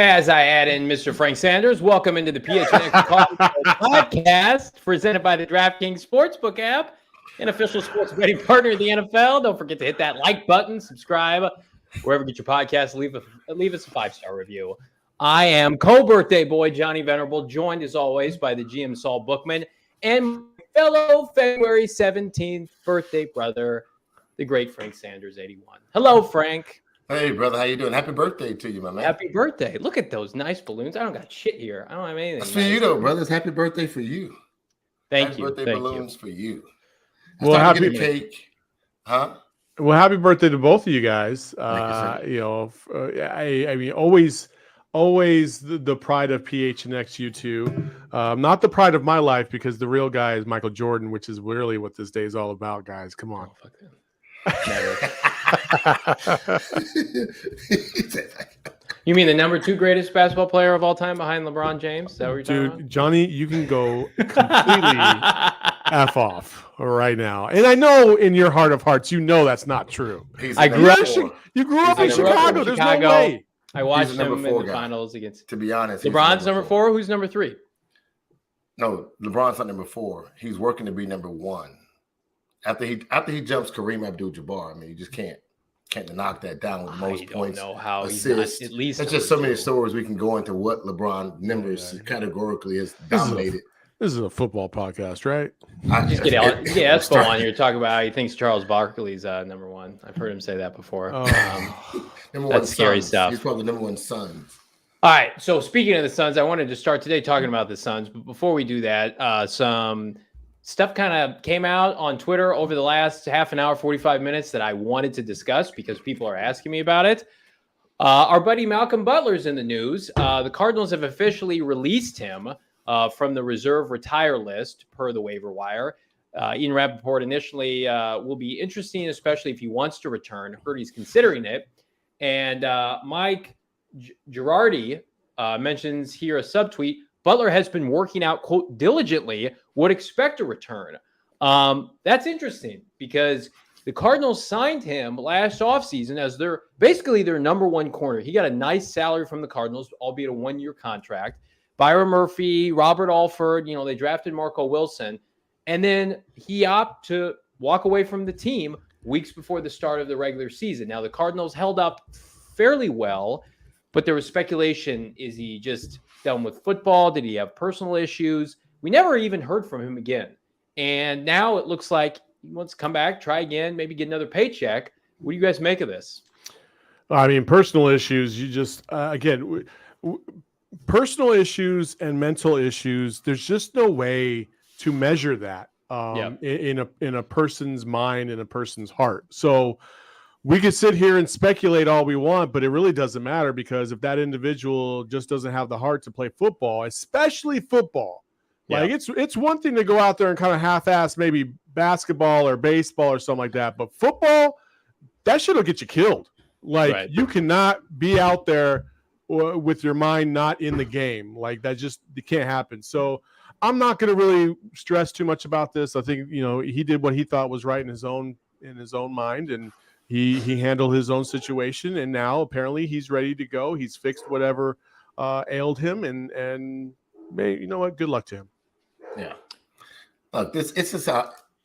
As I add in Mr. Frank Sanders, welcome into the PHNX podcast presented by the DraftKings Sportsbook app, an official sports betting partner of the NFL. Don't forget to hit that like button, subscribe, wherever you get your podcast, leave us a 5-star review. I am co-birthday boy Johnny Venerable, joined as always by the GM Saul Bookman and my fellow February 17th birthday brother, the great Frank Sanders, 81. Hello, Frank. Hey, brother, how you doing? Happy birthday to you, my man. Happy birthday. Look at those nice balloons. I don't got shit here. I don't have anything. That's for you, though, brothers. Happy birthday for you. Thank you. Happy birthday balloons for you. Well, happy cake. Huh? Well, happy birthday to both of you guys. Thank you, I mean, always the pride of PHNX, you two. Not the pride of my life, because the real guy is Michael Jordan, which is really what this day is all about, guys. Come on. Oh, fuck that. Never. You mean the number 2 greatest basketball player of all time behind LeBron James? Is that what you're talking about? Johnny, you can go completely F off right now. And I know in your heart of hearts, you know that's not true. You grew up in Chicago. There's no way. I watched him in the finals against. To be honest, LeBron's number 4. Who's number 3? No, LeBron's not number 4. He's working to be number 1. After he jumps Kareem Abdul-Jabbar, I mean, you just can't knock that down with most points. I don't know how assists. He's not, at least there's just so many stories we can go into what LeBron numbers categorically has dominated. This is a football podcast, right? Just get Espo on here to talk about how he thinks Charles Barkley's number 1. I've heard him say that before. That's scary stuff. He's probably the number 1 Suns. All right. So speaking of the Suns, I wanted to start today talking about the Suns. But before we do that, some stuff kind of came out on Twitter over the last half an hour, 45 minutes that I wanted to discuss because people are asking me about it. Our buddy Malcolm Butler's in the news. The Cardinals have officially released him from the reserve retire list per the waiver wire. Ian Rappaport initially will be interesting, especially if he wants to return. Heard he's considering it. And Mike Girardi mentions here a subtweet. Butler has been working out, quote, diligently, would expect a return. That's interesting because the Cardinals signed him last offseason as their number 1 corner. He got a nice salary from the Cardinals, albeit a 1-year contract. Byron Murphy, Robert Alford, they drafted Marco Wilson. And then he opted to walk away from the team weeks before the start of the regular season. Now, the Cardinals held up fairly well, but there was speculation, is he just done with football? Did he have personal issues? We never even heard from him again. And now it looks like he wants to come back, try again, maybe get another paycheck. What do you guys make of this? I mean, personal issues, you just, personal issues and mental issues, there's just no way to measure that in a person's mind, in a person's heart. So we could sit here and speculate all we want, but it really doesn't matter, because if that individual just doesn't have the heart to play football, especially football, like it's one thing to go out there and kind of half-ass maybe basketball or baseball or something like that, but football, that shit will get you killed. Like you cannot be out there with your mind not in the game. Like that it can't happen. So I'm not going to really stress too much about this. I think, he did what he thought was right in his own mind, and He handled his own situation, and now apparently he's ready to go. He's fixed whatever ailed him, and you know what? Good luck to him. Yeah. Look, it's just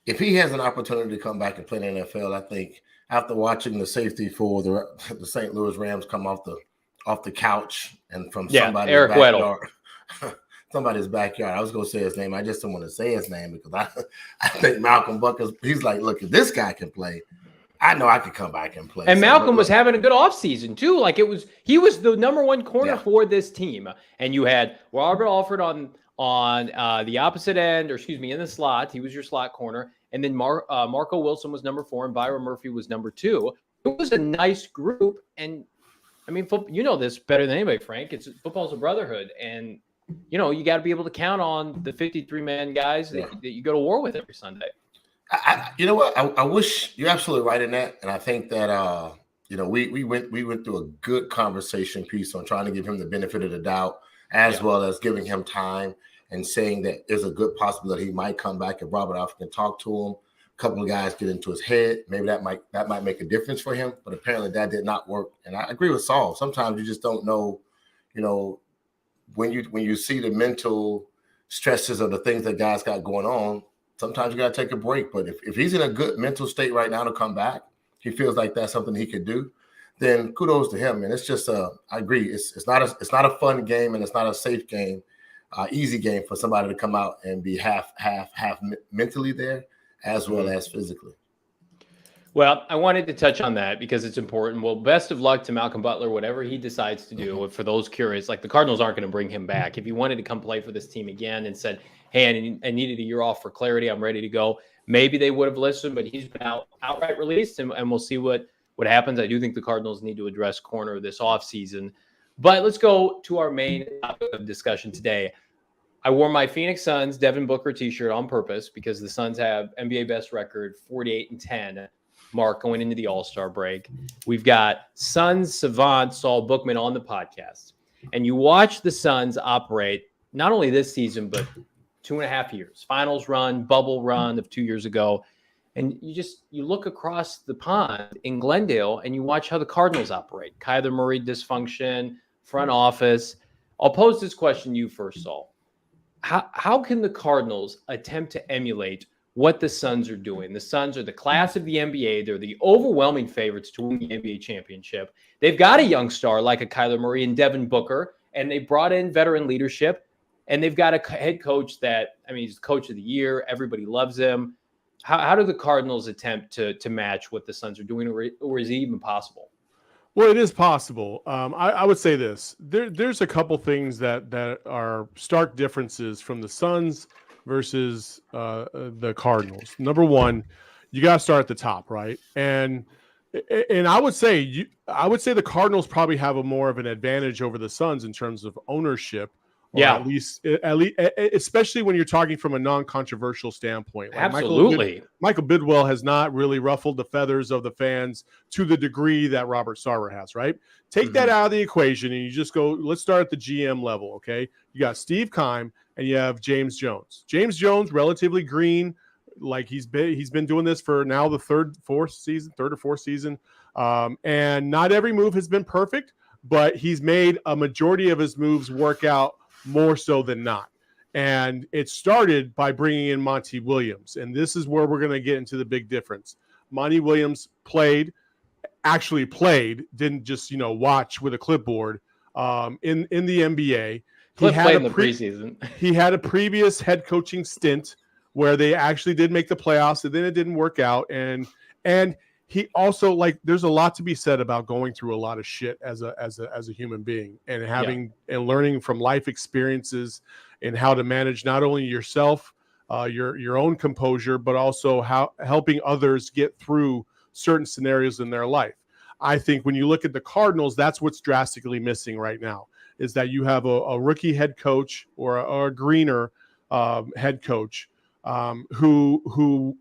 if he has an opportunity to come back and play in the NFL, I think after watching the safety for the St. Louis Rams come off the couch and from somebody's backyard. Somebody's backyard. I was going to say his name. I just don't want to say his name because I think Malcolm Buckers, he's like, look, if this guy can play, I know I could come back and play. And Malcolm was having a good offseason too. Like he was the number 1 corner for this team. And you had Robert Alford on the opposite end, in the slot. He was your slot corner. And then Marco Wilson was number 4 and Byron Murphy was number 2. It was a nice group. And I mean, you know this better than anybody, Frank. Football's a brotherhood. And, you got to be able to count on the 53-man guys that you go to war with every Sunday. You know what? I wish you're absolutely right in that, and I think that we went through a good conversation piece on trying to give him the benefit of the doubt, as well as giving him time and saying that there's a good possibility he might come back if Robert Alford can talk to him. A couple of guys get into his head. Maybe that might make a difference for him, but apparently that did not work. And I agree with Saul. Sometimes you just don't know, you know, when you see the mental stresses of the things that guys got going on, sometimes you got to take a break. But if he's in a good mental state right now to come back, he feels like that's something he could do, then kudos to him. And it's just I agree. It's not a fun game, and it's not a safe game, easy game for somebody to come out and be half mentally there as well as physically. Well, I wanted to touch on that because it's important. Well, best of luck to Malcolm Butler, whatever he decides to do. For those curious, like the Cardinals aren't going to bring him back. If he wanted to come play for this team again and said, hey, I needed a year off for clarity, I'm ready to go, maybe they would have listened, but he's been outright released, and we'll see what happens. I do think the Cardinals need to address corner this offseason. But let's go to our main topic of discussion today. I wore my Phoenix Suns Devin Booker t-shirt on purpose because the Suns have NBA best record, 48-10. Mark going into the All-Star break. We've got Suns savant Saul Bookman on the podcast. And you watch the Suns operate not only this season, but 2.5 years. Finals run, bubble run of 2 years ago. And you look across the pond in Glendale and you watch how the Cardinals operate. Kyler Murray dysfunction, front office. I'll pose this question to you first, Saul. How can the Cardinals attempt to emulate what the Suns are doing? The Suns are the class of the NBA. They're the overwhelming favorites to win the NBA championship. They've got a young star like a Kyler Murray and Devin Booker, and they brought in veteran leadership, and they've got a head coach he's the coach of the year. Everybody loves him. How do the Cardinals attempt to match what the Suns are doing, or is it even possible? Well, it is possible. I would say this. There's a couple things that are stark differences from the Suns versus the Cardinals. Number one, you got to start at the top, right? And I would say the Cardinals probably have a more of an advantage over the Suns in terms of ownership. Yeah, at least, especially when you're talking from a non-controversial standpoint. Like absolutely, Michael Bidwell has not really ruffled the feathers of the fans to the degree that Robert Sarver has. Right? Take that out of the equation, and you just go. Let's start at the GM level. Okay, you got Steve Keim and you have James Jones. James Jones, relatively green, like he's been doing this for now the third or fourth season, and not every move has been perfect, but he's made a majority of his moves work out more so than not. And it started by bringing in Monty Williams. And this is where we're going to get into the big difference. Monty Williams actually played, didn't just, watch with a clipboard in the NBA. He played in the preseason. He had a previous head coaching stint where they actually did make the playoffs, and then it didn't work out. And he also, there's a lot to be said about going through a lot of shit as a human being and having and learning from life experiences and how to manage not only yourself, your own composure, but also helping others get through certain scenarios in their life. I think when you look at the Cardinals, that's what's drastically missing right now, is that you have a rookie head coach or a greener head coach who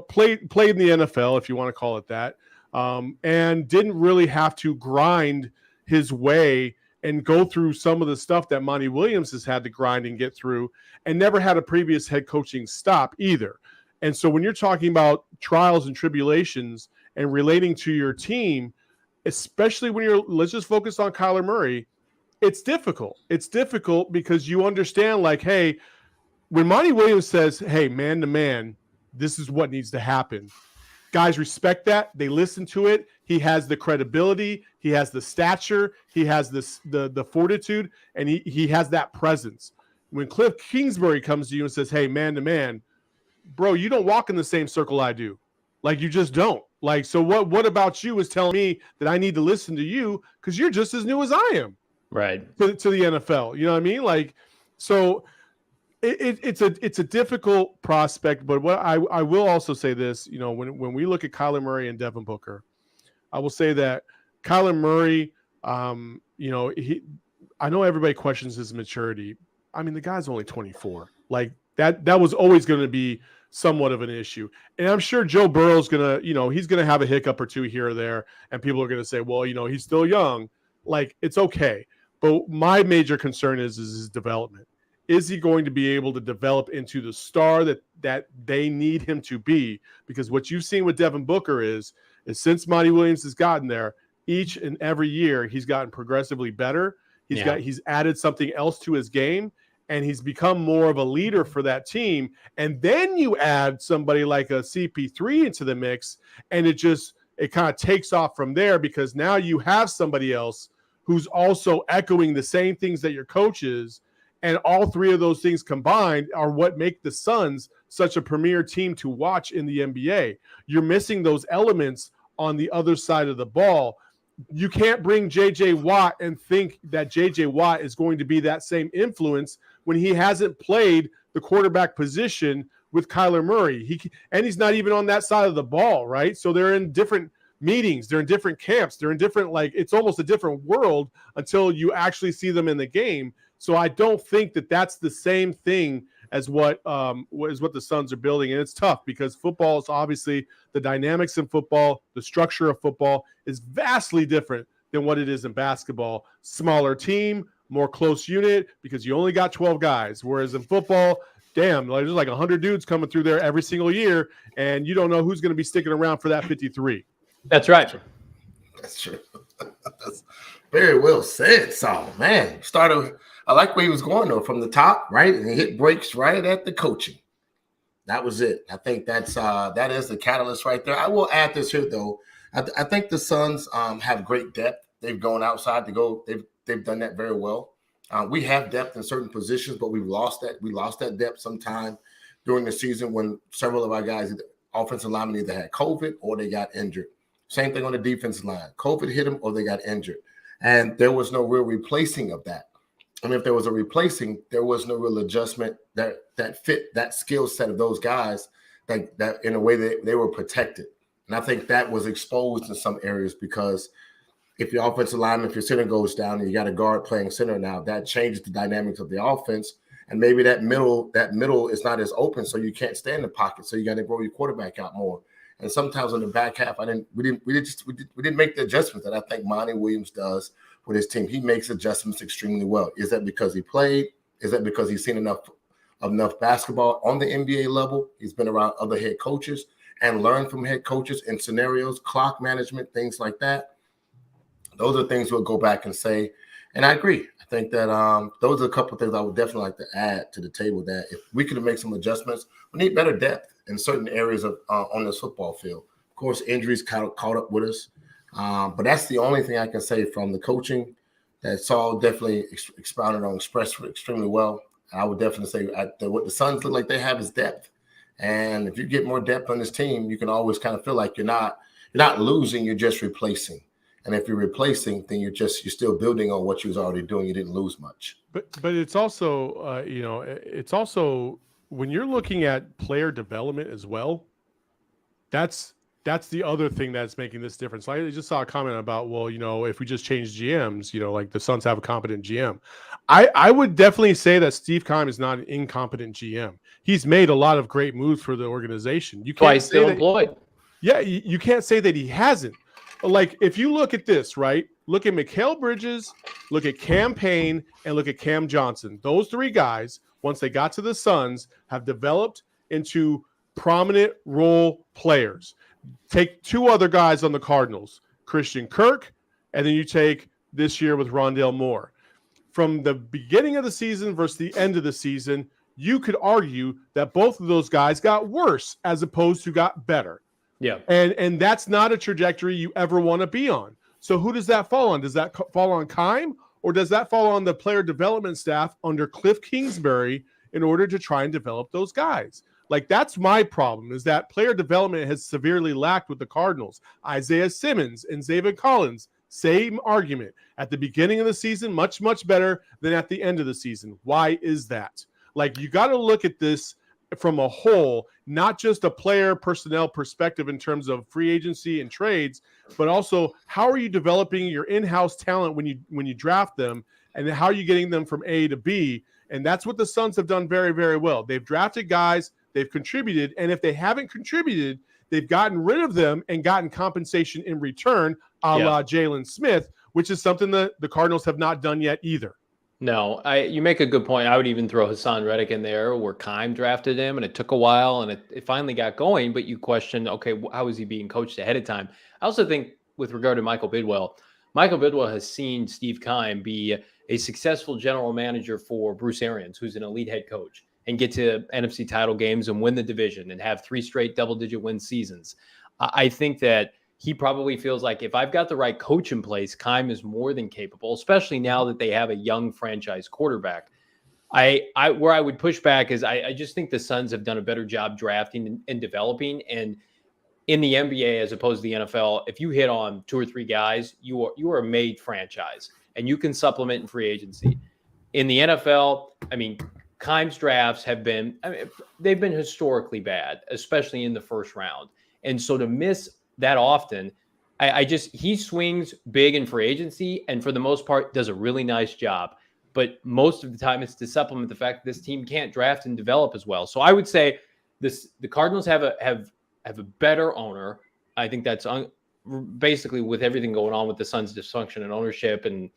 played in the NFL, if you want to call it that, and didn't really have to grind his way and go through some of the stuff that Monty Williams has had to grind and get through, and never had a previous head coaching stop either. And so when you're talking about trials and tribulations and relating to your team, especially when let's just focus on Kyler Murray, it's difficult. It's difficult because you understand, hey, when Monty Williams says, hey, man to man, this is what needs to happen, guys respect that. They listen to it. He has the credibility. He has the stature. He has the fortitude, and he has that presence. When Cliff Kingsbury comes to you and says, hey, man to man, bro, you don't walk in the same circle I do. You just don't. So what about you is telling me that I need to listen to you because you're just as new as I am. Right. To the NFL. You know what I mean? So it's a difficult prospect, but what I will also say this, when we look at Kyler Murray and Devin Booker, I will say that Kyler Murray, I know everybody questions his maturity. I mean, the guy's only 24. That was always going to be somewhat of an issue. And I'm sure Joe Burrow's going to, he's going to have a hiccup or two here or there, and people are going to say, well, he's still young. It's okay. But my major concern is his development. Is he going to be able to develop into the star that they need him to be? Because what you've seen with Devin Booker is since Monty Williams has gotten there, each and every year he's gotten progressively better. He's added something else to his game, and he's become more of a leader for that team. And then you add somebody like a CP3 into the mix, and it kind of takes off from there, because now you have somebody else who's also echoing the same things that your coach is. And all three of those things combined are what make the Suns such a premier team to watch in the NBA. You're missing those elements on the other side of the ball. You can't bring J.J. Watt and think that J.J. Watt is going to be that same influence when he hasn't played the quarterback position with Kyler Murray. He's not even on that side of the ball, right? So they're in different meetings. They're in different camps. They're in different, it's almost a different world until you actually see them in the game. So I don't think that that's the same thing as what the Suns are building. And it's tough because football is obviously, the dynamics in football, the structure of football is vastly different than what it is in basketball. Smaller team, more close unit, because you only got 12 guys. Whereas in football, damn, there's like 100 dudes coming through there every single year, and you don't know who's going to be sticking around for that 53. That's right. That's true. That's very well said, Saul. Man, I like where he was going, though, from the top, right? And he hit brakes right at the coaching. That was it. I think that is the catalyst right there. I will add this here, though. I think the Suns have great depth. They've gone outside to go. They've done that very well. We have depth in certain positions, but we've lost that. We lost that depth sometime during the season when several of our guys, offensive linemen, either had COVID or they got injured. Same thing on the defensive line. COVID hit them or they got injured. And there was no real replacing of that. And if there was a replacing, there was no real adjustment that fit that skill set of those guys that in a way that they were protected. And I think that was exposed in some areas, because if your offensive lineman, if your center goes down and you got a guard playing center now, that changes the dynamics of the offense. And maybe that middle is not as open, so you can't stay in the pocket. So you got to roll your quarterback out more. And sometimes in the back half, we didn't make the adjustments that I think Monty Williams does with his team. He makes adjustments extremely well. Is that because he played? Is that because he's seen enough basketball on the NBA level? He's been around other head coaches and learned from head coaches in scenarios, clock management, things like that. Those are things we'll go back and say. And I agree. I think that those are a couple of things I would definitely like to add to the table, that if we could make some adjustments, we need better depth in certain areas of on this football field. Of course, injuries caught up with us. But that's the only thing I can say from the coaching that Saul definitely expounded on, expressed extremely well. I would definitely say what the Suns look like they have is depth. And if you get more depth on this team, you can always kind of feel like you're not losing, you're just replacing. And if you're replacing, then you're still building on what you was already doing. You didn't lose much. But it's also, it's also when you're looking at player development as well, that's the other thing that's making this difference. I just saw a comment about, if we just change GMs, like the Suns have a competent GM. I would definitely say that Steve Keim is not an incompetent GM. He's made a lot of great moves for the organization. You can't say still employed. Yeah, you can't say that he hasn't. Like, if you look at this, right? Look at Mikal Bridges, look at Cam Payne, and look at Cam Johnson. Those three guys, once they got to the Suns, have developed into prominent role players. Take two other guys on the Cardinals, Christian Kirk, and then you take this year with Rondale Moore. From the beginning of the season versus the end of the season, you could argue that both of those guys got worse as opposed to got better. Yeah. And that's not a trajectory you ever want to be on. So who does that fall on? Does that fall on Keim, or does that fall on the player development staff under Cliff Kingsbury in order to try and develop those guys? Like, that's my problem, is that player development has severely lacked with the Cardinals. Isaiah Simmons and Xavier Collins, same argument. At the beginning of the season, much, much better than at the end of the season. Why is that? Like, you got to look at this from a whole, not just a player personnel perspective in terms of free agency and trades, but also how are you developing your in-house talent when you draft them, and how are you getting them from A to B? And that's what the Suns have done very, very well. They've drafted guys, they've contributed, and if they haven't contributed, they've gotten rid of them and gotten compensation in return, a la Jalen Smith, which is something that the Cardinals have not done yet either. No, you make a good point. I would even throw Hassan Reddick in there, where Keim drafted him, and it took a while, and it finally got going. But you question, okay, how is he being coached ahead of time? I also think, with regard to Michael Bidwell has seen Steve Keim be a successful general manager for Bruce Arians, who's an elite head coach, and get to NFC title games and win the division and have 3 straight double-digit win seasons. I think that he probably feels like if I've got the right coach in place, Keim is more than capable, especially now that they have a young franchise quarterback. Where I would push back is I just think the Suns have done a better job drafting and developing. And in the NBA, as opposed to the NFL, if you hit on 2 or 3 guys, you are a made franchise, and you can supplement in free agency. In the NFL, I mean, Keim's drafts have been, they've been historically bad, especially in the first round. And so to miss that often, he swings big in free agency, and for the most part does a really nice job. But most of the time it's to supplement the fact that this team can't draft and develop as well. So I would say the Cardinals have a better owner. I think that's basically with everything going on with the Suns' dysfunction and ownership, and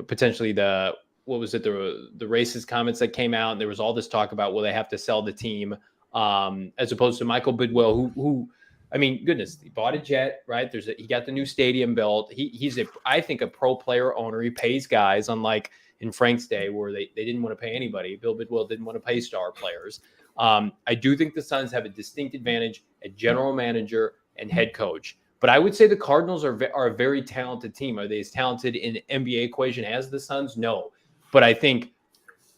potentially the racist comments that came out, and there was all this talk about will they have to sell the team, as opposed to Michael Bidwell, who I mean, goodness, he bought a jet, right? He got the new stadium built. He's I think a pro player owner. He pays guys, unlike in Frank's day where they didn't want to pay anybody. Bill Bidwell didn't want to pay star players. I do think the Suns have a distinct advantage at general manager and head coach. But I would say the Cardinals are a very talented team. Are they as talented in the NBA equation as the Suns? No. But I think,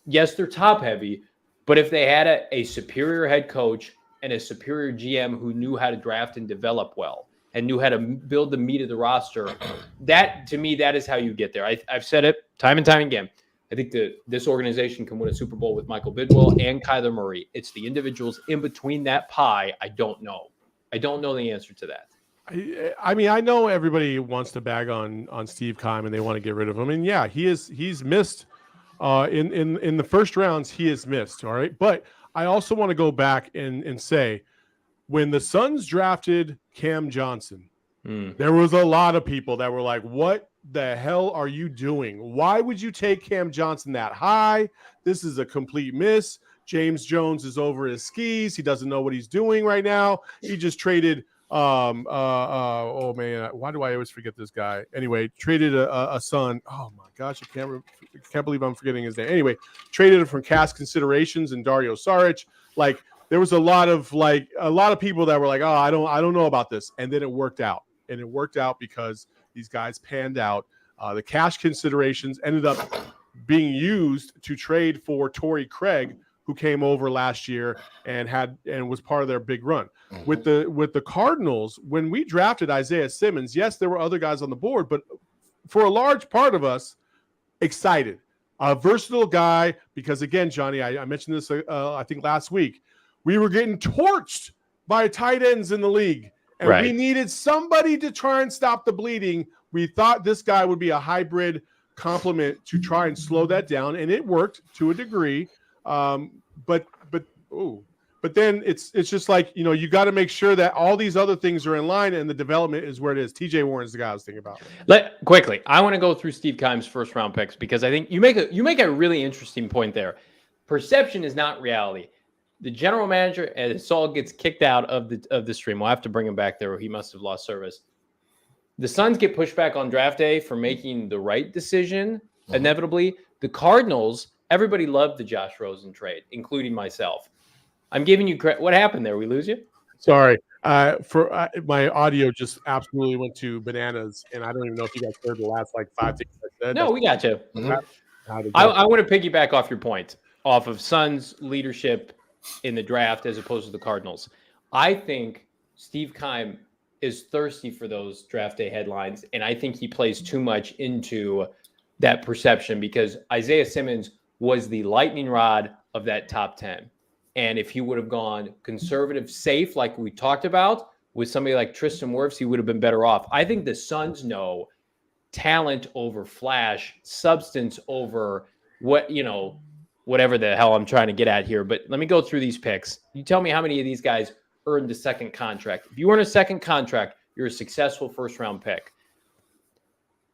yes, they're top heavy. But if they had a superior head coach and a superior GM who knew how to draft and develop well and knew how to build the meat of the roster, that, to me, that is how you get there. I've said it time and time again. I think this organization can win a Super Bowl with Michael Bidwell and Kyler Murray. It's the individuals in between that pie I don't know. I don't know the answer to that. I mean, I know everybody wants to bag on Steve Keim and they want to get rid of him. And yeah, he's missed in the first rounds. He has missed. All right, but I also want to go back and say, when the Suns drafted Cam Johnson, there was a lot of people that were like, what the hell are you doing? Why would you take Cam Johnson that high? This is a complete miss. James Jones is over his skis. He doesn't know what he's doing right now. He just traded oh man, why do I always forget this guy? Anyway, traded a son. Oh my gosh, I can't believe I'm forgetting his name. Anyway, traded it from cash considerations and Dario Saric. Like, there was a lot of people that were like, oh, I don't know about this, and then it worked out, and it worked out because these guys panned out. The cash considerations ended up being used to trade for Torrey Craig, who came over last year and was part of their big run. With the Cardinals, when we drafted Isaiah Simmons, yes, there were other guys on the board, but for a large part of us, excited. A versatile guy, because again, Johnny, I mentioned this I think last week, we were getting torched by tight ends in the league, and we needed somebody to try and stop the bleeding. We thought this guy would be a hybrid complement to try and slow that down, and it worked to a degree. But then it's just like, you got to make sure that all these other things are in line and the development is where it is. TJ Warren's the guy I was thinking about. Quickly, I want to go through Steve Keim's first round picks, because I think you make a really interesting point there. Perception is not reality. The general manager, as Saul gets kicked out of the stream, we'll have to bring him back there, or he must have lost service. The Suns get pushed back on draft day for making the right decision. Inevitably, the Cardinals, everybody loved the Josh Rosen trade, including myself. I'm giving you credit. What happened there? We lose you? Sorry. My audio just absolutely went to bananas, and I don't even know if you guys heard the last 5 things I said. No, we got you. I want to piggyback off your point, off of Suns leadership in the draft as opposed to the Cardinals. I think Steve Keim is thirsty for those draft day headlines, and I think he plays too much into that perception, because Isaiah Simmons was the lightning rod of that top 10. And if he would have gone conservative, safe, like we talked about, with somebody like Tristan Wirfs, he would have been better off. I think the Suns know talent over flash, substance over whatever the hell I'm trying to get at here. But let me go through these picks. You tell me how many of these guys earned a second contract. If you earn a second contract, you're a successful first-round pick.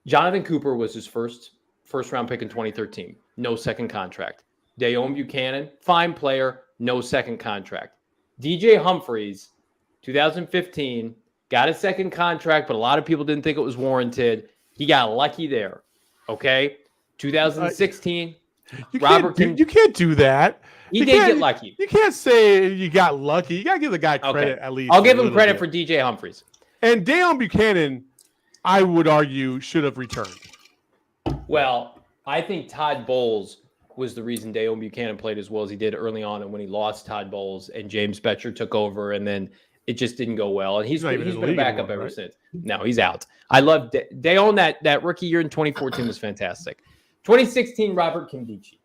Jonathan Cooper was his first-round pick in 2013. No second contract. Dayon Buchanan, fine player, no second contract. DJ Humphries, 2015, got a second contract, but a lot of people didn't think it was warranted. He got lucky there. Okay. 2016, You Robert you can't do that. He did get lucky. You can't say you got lucky. You got to give the guy credit at least. I'll give him credit for DJ Humphries. And Deion Buchanan, I would argue, should have returned. Well, I think Todd Bowles was the reason Deion Buchanan played as well as he did early on, and when he lost Todd Bowles and James Betcher took over, and then it just didn't go well. And he's been a backup ever since. No, he's out. I love Deion. That rookie year in 2014 was fantastic. 2016, Robert Kimdichie.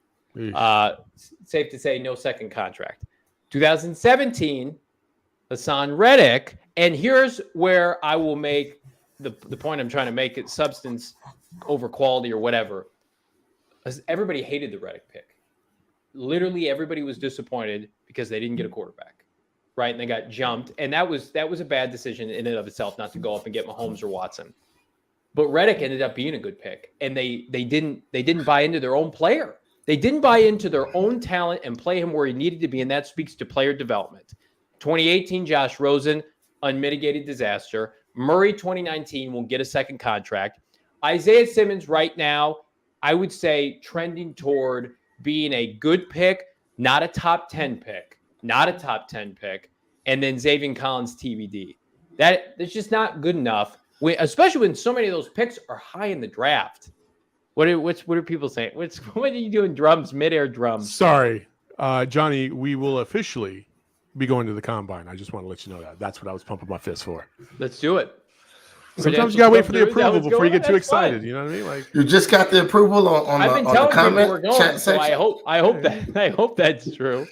Safe to say, no second contract. 2017, Hassan Reddick. And here's where I will make the point I'm trying to make: it substance over quality or whatever. Everybody hated the Reddick pick. Literally, everybody was disappointed because they didn't get a quarterback, right? And they got jumped, and that was a bad decision in and of itself, not to go up and get Mahomes or Watson. But Reddick ended up being a good pick, and they didn't buy into their own player. They didn't buy into their own talent and play him where he needed to be, and that speaks to player development. 2018, Josh Rosen, unmitigated disaster. Murray, 2019, will get a second contract. Isaiah Simmons right now, I would say trending toward being a good pick, not a top 10 pick. And then Xavier Collins, TBD. That's just not good enough, especially when so many of those picks are high in the draft. What are people saying? What are you doing? Drums, midair drums. Sorry, Johnny. We will officially be going to the combine. I just want to let you know that. That's what I was pumping my fist for. Let's do it. Sometimes you gotta wait for the approval before you get too excited. Fine. You know what I mean? Like, you just got the approval on the comment we're going, chat so section. I hope that's true.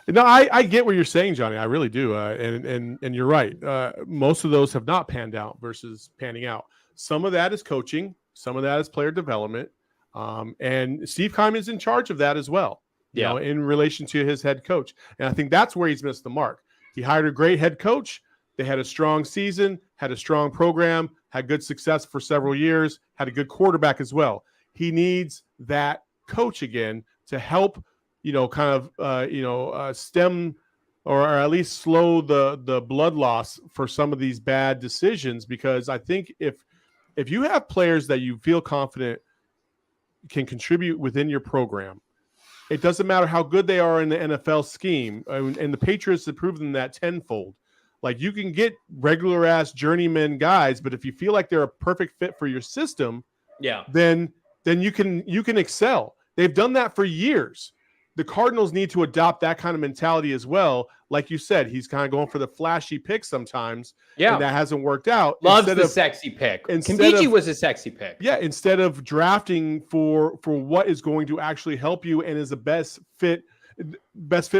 No, I get what you're saying, Johnny. I really do. And you're right. Most of those have not panned out versus panning out. Some of that is coaching. Some of that is player development. And Steve Keim is in charge of that as well. You know, in relation to his head coach. And I think that's where he's missed the mark. He hired a great head coach. They had a strong season, had a strong program, had good success for several years, had a good quarterback as well. He needs that coach again to help, stem or at least slow the blood loss for some of these bad decisions. Because I think if you have players that you feel confident can contribute within your program, it doesn't matter how good they are in the NFL scheme. And the Patriots have proven that tenfold. Like, you can get regular ass journeyman guys, but if you feel like they're a perfect fit for your system, then you can excel. They've done that for years. The Cardinals need to adopt that kind of mentality as well. Like you said, he's kind of going for the flashy pick sometimes. Yeah. And that hasn't worked out. Loves the sexy pick. Kimdichie was a sexy pick. Yeah. Instead of drafting for what is going to actually help you and is the best fit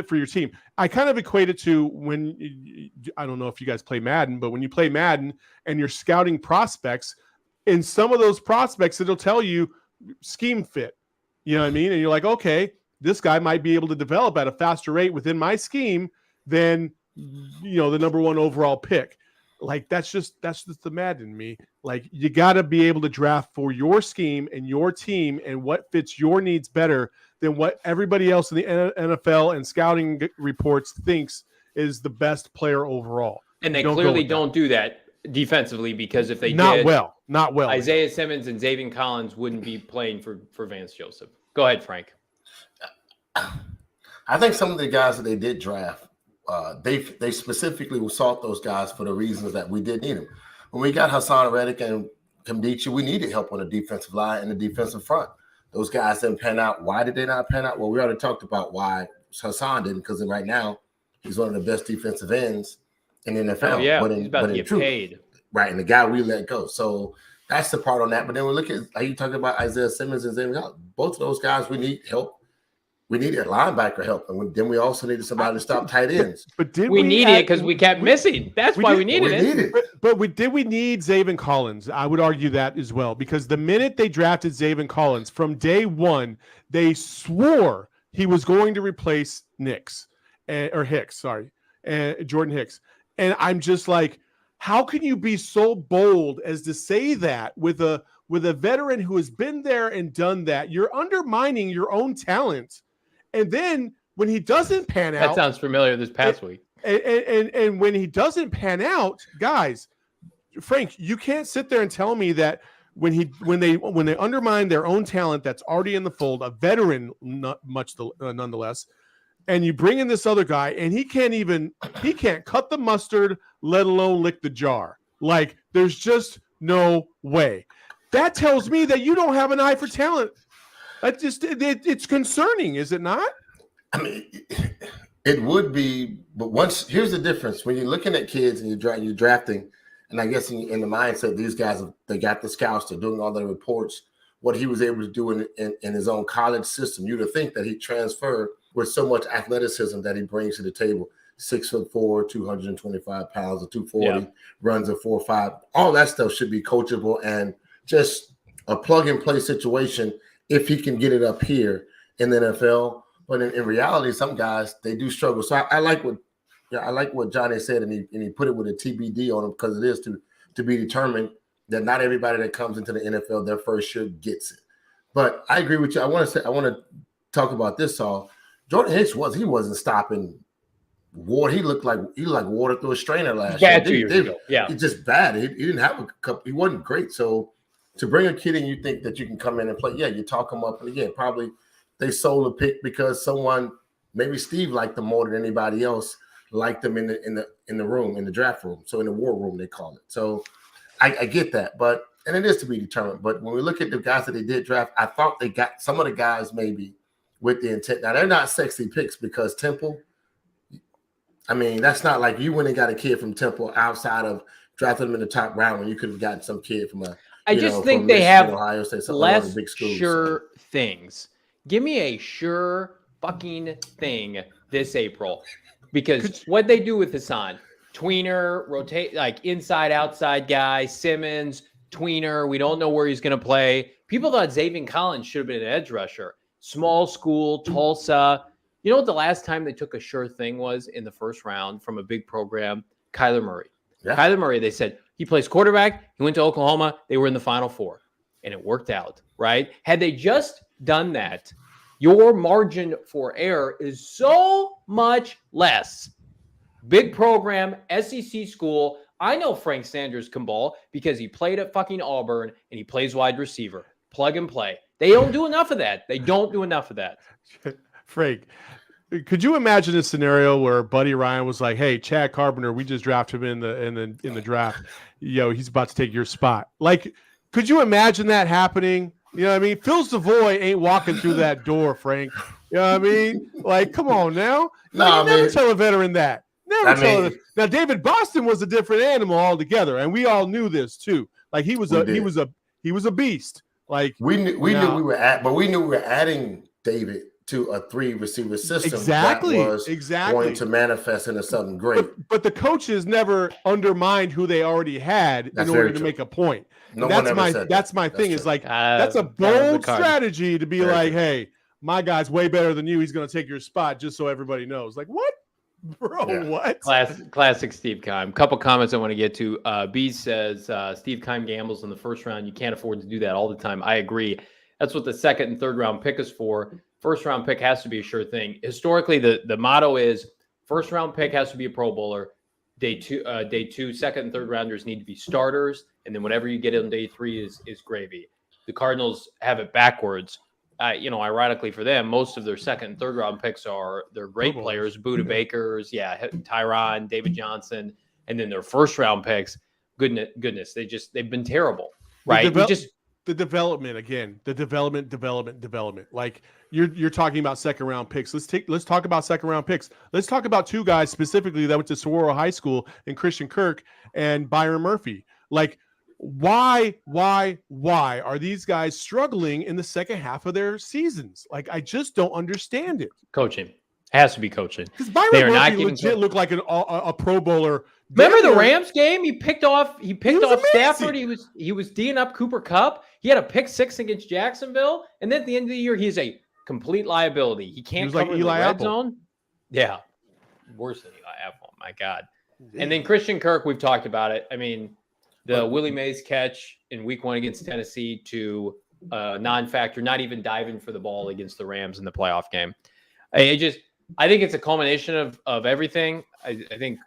for your team. I kind of equate it to when, I don't know if you guys play Madden, but when you play Madden and you're scouting prospects, in some of those prospects, it'll tell you scheme fit. You know what I mean? And you're like, okay, this guy might be able to develop at a faster rate within my scheme than, the number one overall pick. Like, that's just the Madden in me. Like, you got to be able to draft for your scheme and your team and what fits your needs better than what everybody else in the NFL and scouting reports thinks is the best player overall. And they clearly don't do that defensively, because if they not did, well. Isaiah Simmons and Xavier Collins wouldn't be playing for Vance Joseph. Go ahead, Frank. I think some of the guys that they did draft, they specifically sought those guys for the reasons that we did need them. When we got Hassan Reddick and Kimdichie, we needed help on the defensive line and the defensive front. Those guys didn't pan out. Why did they not pan out? Well, we already talked about why Hassan didn't, because right now he's one of the best defensive ends in the NFL. Oh, yeah, he's about to get paid. Right, and the guy we let go. So that's the part on that. But then we look at, are you talking about Isaiah Simmons and Xavier Collins? Both of those guys, we need help. We needed linebacker help, and then we also needed somebody to stop tight ends. But did we need it because we kept missing? That's why we needed it. But did we need Xavier Collins? I would argue that as well, because the minute they drafted Xavier Collins, from day one, they swore he was going to replace Jordan Hicks. And I'm just like, how can you be so bold as to say that with a veteran who has been there and done that? You're undermining your own talent. And then when he doesn't pan out, that sounds familiar this past week. And when he doesn't pan out, guys, Frank, you can't sit there and tell me that when they undermine their own talent that's already in the fold, a veteran, nonetheless, and you bring in this other guy, and he can't cut the mustard, let alone lick the jar. Like, there's just no way. That tells me that you don't have an eye for talent. It's concerning, is it not? I mean, it would be, but here's the difference. When you're looking at kids and you're drafting, and I guess in the mindset, these guys, they got the scouts, they're doing all the reports, what he was able to do in his own college system. You'd think that he transferred with so much athleticism that he brings to the table. 6'4", 225 pounds, or 240, runs a 4.5. All that stuff should be coachable and just a plug-and-play situation if he can get it up here in the NFL. But in reality, some guys, they do struggle. So I like what Johnny said, and he put it with a TBD on him, because it is to be determined that not everybody that comes into the NFL their first year gets it. But I agree with you. I want to talk about this, Saul. Jordan Hicks wasn't stopping water. He looked like water through a strainer last year. 2 years ago. Yeah, he's just bad. He didn't have a cup. He wasn't great. So to bring a kid in, you think that you can come in and play. Yeah, you talk him up, and again, probably they sold a pick because someone, maybe Steve, liked them more than anybody else liked them in the room, in the draft room. So in the war room, they call it. So I get that, and it is to be determined. But when we look at the guys that they did draft, I thought they got some of the guys maybe with the intent. Now, they're not sexy picks, because Temple, I mean, that's not like you went and got a kid from Temple outside of drafting them in the top round when you could have gotten some kid from I just think they have Ohio State, less big schools, sure things. Give me a sure fucking thing this April, because what they do with Hassan, tweener, rotate, like inside, outside guy, Simmons, tweener. We don't know where he's going to play. People thought Xavier Collins should have been an edge rusher. Small school, Tulsa. You know what the last time they took a sure thing was in the first round from a big program? Kyler Murray. Yeah. Kyler Murray, they said, he plays quarterback. He went to Oklahoma. They were in the Final Four, and it worked out, right? Had they just done that, your margin for error is so much less. Big program, SEC school. I know Frank Sanders can ball because he played at fucking Auburn, and he plays wide receiver. Plug and play. They don't do enough of that. Frank, could you imagine a scenario where Buddy Ryan was like, "Hey, Chad Carpenter, we just drafted him in the draft. Yo, he's about to take your spot." Like, could you imagine that happening? You know what I mean? Phil Savoy ain't walking through that door, Frank. You know what I mean? Like, come on now. No, never tell a veteran that. Now, David Boston was a different animal altogether, and we all knew this too. Like, he was a beast. Like, we knew we were adding David to a 3-receiver system that was going to manifest into something great. But the coaches never undermined who they already had in order to make a point. That's my thing. Is like, that's a bold strategy to be like, hey, my guy's way better than you. He's going to take your spot just so everybody knows. Like, what? Bro, yeah. What? Classic Steve Keim. Couple comments I want to get to. B says, Steve Keim gambles in the first round. You can't afford to do that all the time. I agree. That's what the second and third round pick is for. First round pick has to be a sure thing. Historically, the motto is first round pick has to be a Pro Bowler. Day two, second and third rounders need to be starters. And then whatever you get on day 3 is gravy. The Cardinals have it backwards. Ironically for them, most of their second and third round picks they're great players, Buda Bakers, Tyron, David Johnson, and then their first round picks. Goodness, they've been terrible, right? The development again, the development. Like you're talking about second round picks. Let's talk about second round picks. Let's talk about 2 guys specifically that went to Saguaro High School, and Christian Kirk and Byron Murphy. Like, why are these guys struggling in the second half of their seasons? Like, I just don't understand it. Coaching has to be coaching. Because Byron Murphy legit looked like a Pro Bowler. Remember the Rams game? He picked off Stafford. He was D'ing up Cooper Kupp. He had a pick 6 against Jacksonville, and then at the end of the year, he's a complete liability. He can't cover the red zone. Yeah, worse than Eli Apple. My God. And then Christian Kirk, we've talked about it. I mean, the Willie Mays catch in Week 1 against Tennessee to non-factor, not even diving for the ball against the Rams in the playoff game. I think it's a culmination of everything. I think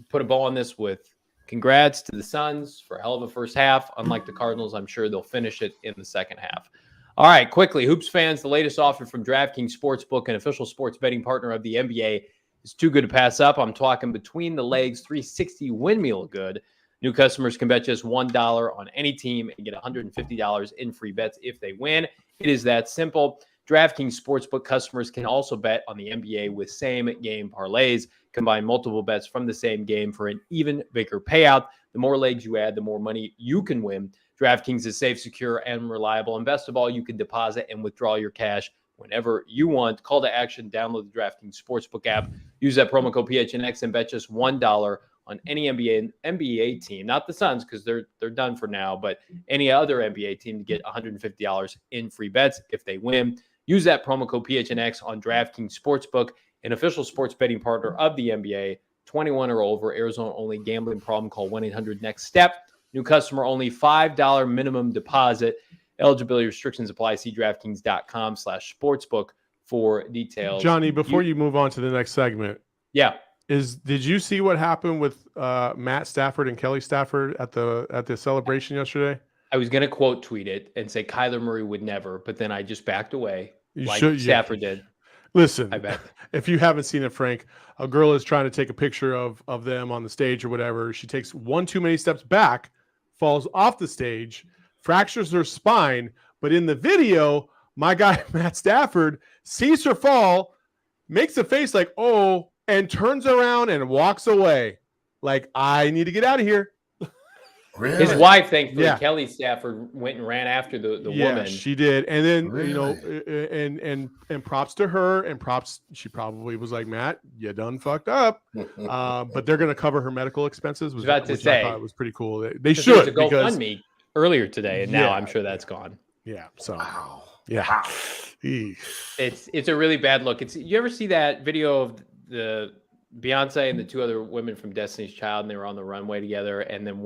put a bow on this with congrats to the Suns for a hell of a first half. Unlike the Cardinals, I'm sure they'll finish it in the second half. All right, quickly, Hoops fans, the latest offer from DraftKings Sportsbook, an official sports betting partner of the NBA, is too good to pass up. I'm talking between the legs, 360 windmill good. New customers can bet just $1 on any team and get $150 in free bets if they win. It is that simple. DraftKings Sportsbook customers can also bet on the NBA with same-game parlays. Combine multiple bets from the same game for an even bigger payout. The more legs you add, the more money you can win. DraftKings is safe, secure, and reliable. And best of all, you can deposit and withdraw your cash whenever you want. Call to action. Download the DraftKings Sportsbook app. Use that promo code PHNX and bet just $1 on any NBA team. Not the Suns, because they're done for now, but any other NBA team to get $150 in free bets if they win. Use that promo code PHNX on DraftKings Sportsbook, an official sports betting partner of the NBA. 21 or over, Arizona only. Gambling problem, call 1-800-NEXT-STEP. New customer only, $5 minimum deposit. Eligibility restrictions apply. See DraftKings.com/sportsbook for details. Johnny, before you move on to the next segment. Yeah. Did you see what happened with Matt Stafford and Kelly Stafford at the celebration yesterday? I was going to quote tweet it and say Kyler Murray would never, but then I just backed away Stafford did. Listen, if you haven't seen it, Frank, a girl is trying to take a picture of them on the stage or whatever. She takes one too many steps back, falls off the stage, fractures her spine. But in the video, my guy, Matt Stafford, sees her fall, makes a face like, oh, and turns around and walks away. Like, I need to get out of here. Really? His wife, thankfully, Kelly Stafford, went and ran after the woman. She did. And then, and props to her, and props, she probably was like, Matt, you done fucked up. But they're going to cover her medical expenses. I was about to say. I thought it was pretty cool. They should. There was a GoFundMe earlier today, and now I'm sure that's gone. Yeah. So, wow. Yeah. Wow. It's a really bad look. You ever see that video of the Beyonce and the two other women from Destiny's Child, and they were on the runway together, and then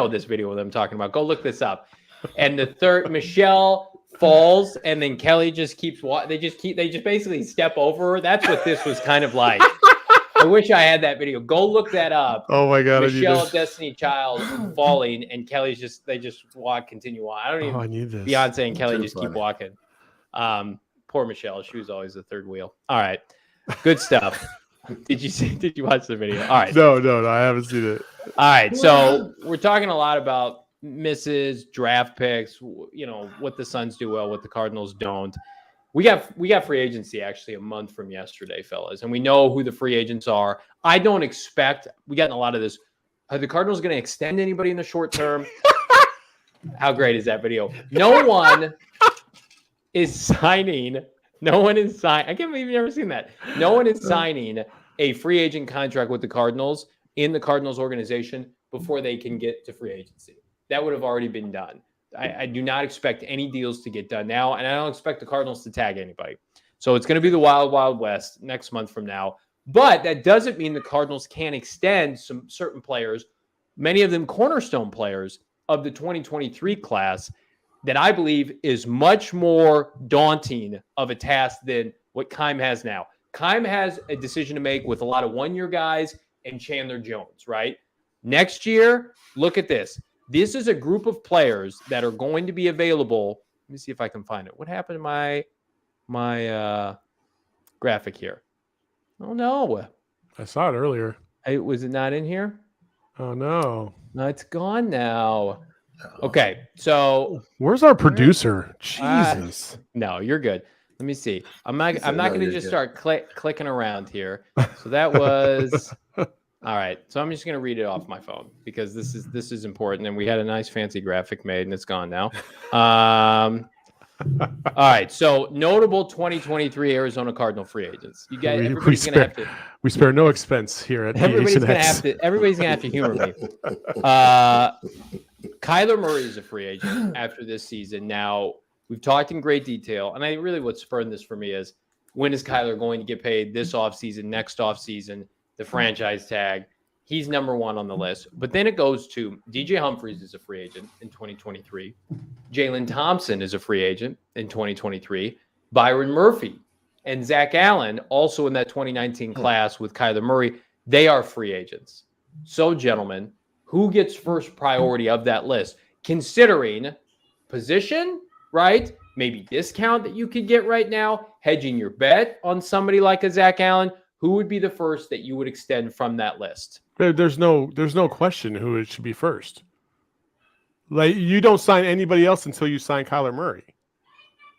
this video of them talking about, go look this up. And the third, Michelle falls, and then Kelly just keeps they just basically step over her. That's what this was kind of like. I wish I had that video. Go look that up. Oh my God. Michelle, Destiny Child falling, and Kelly's they just continue on. I need this. Beyonce and Kelly just keep walking. Poor Michelle. She was always the third wheel. All right. Good stuff. Did you watch the video? All right. No, I haven't seen it. All right. So we're talking a lot about misses, draft picks, what the Suns do well, what the Cardinals don't. We got free agency actually a month from yesterday, fellas, and we know who the free agents are. I don't expect, we got in a lot of this. Are the Cardinals going to extend anybody in the short term? How great is that video? No one is signing. No one is signing. I can't believe you've never seen that. No one is signing a free agent contract with the Cardinals in the Cardinals organization before they can get to free agency. That would have already been done. I do not expect any deals to get done now, and I don't expect the Cardinals to tag anybody. So it's going to be the Wild Wild West next month from now. But that doesn't mean the Cardinals can't extend some certain players, many of them cornerstone players of the 2023 class, that I believe is much more daunting of a task than what Keim has now. Keim has a decision to make with a lot of one-year guys and Chandler Jones, right? Next year, look at this. This is a group of players that are going to be available. Let me see if I can find it. What happened to my graphic here? Oh, no. I saw it earlier. Was it not in here? Oh, no. No, it's gone now. Okay, so where's our producer? Jesus. No, you're good. Let me see. I'm not going to just start clicking around here. So that was all right. So I'm just going to read it off my phone because this is important, and we had a nice fancy graphic made, and it's gone now. All right. So notable 2023 Arizona Cardinal free agents. You guys, everybody's going to have to. We spare no expense here at PHNX. Everybody's going to have to humor me. Kyler Murray is a free agent after this season. Now, we've talked in great detail, and what spurred this for me is, when is Kyler going to get paid this offseason, next offseason, the franchise tag? He's number one on the list. But then it goes to DJ Humphries is a free agent in 2023. Jalen Thompson is a free agent in 2023. Byron Murphy and Zach Allen, also in that 2019 class with Kyler Murray, they are free agents. So, gentlemen, who gets first priority of that list, considering position, right? Maybe discount that you could get right now, hedging your bet on somebody like a Zach Allen. Who would be the first that you would extend from that list? There's no question who it should be first. Like, you don't sign anybody else until you sign Kyler Murray.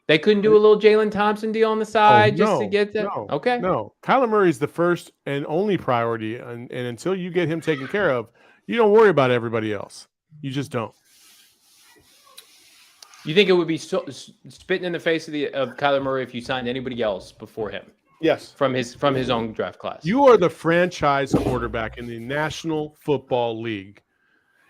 They couldn't do a little Jalen Thompson deal on the side just to get that? No, okay. No. Kyler Murray's the first and only priority, and until you get him taken care of, you don't worry about everybody else. You just don't. You think it would be spitting in the face of Kyler Murray if you signed anybody else before him? Yes. From his own draft class. You are the franchise quarterback in the National Football League,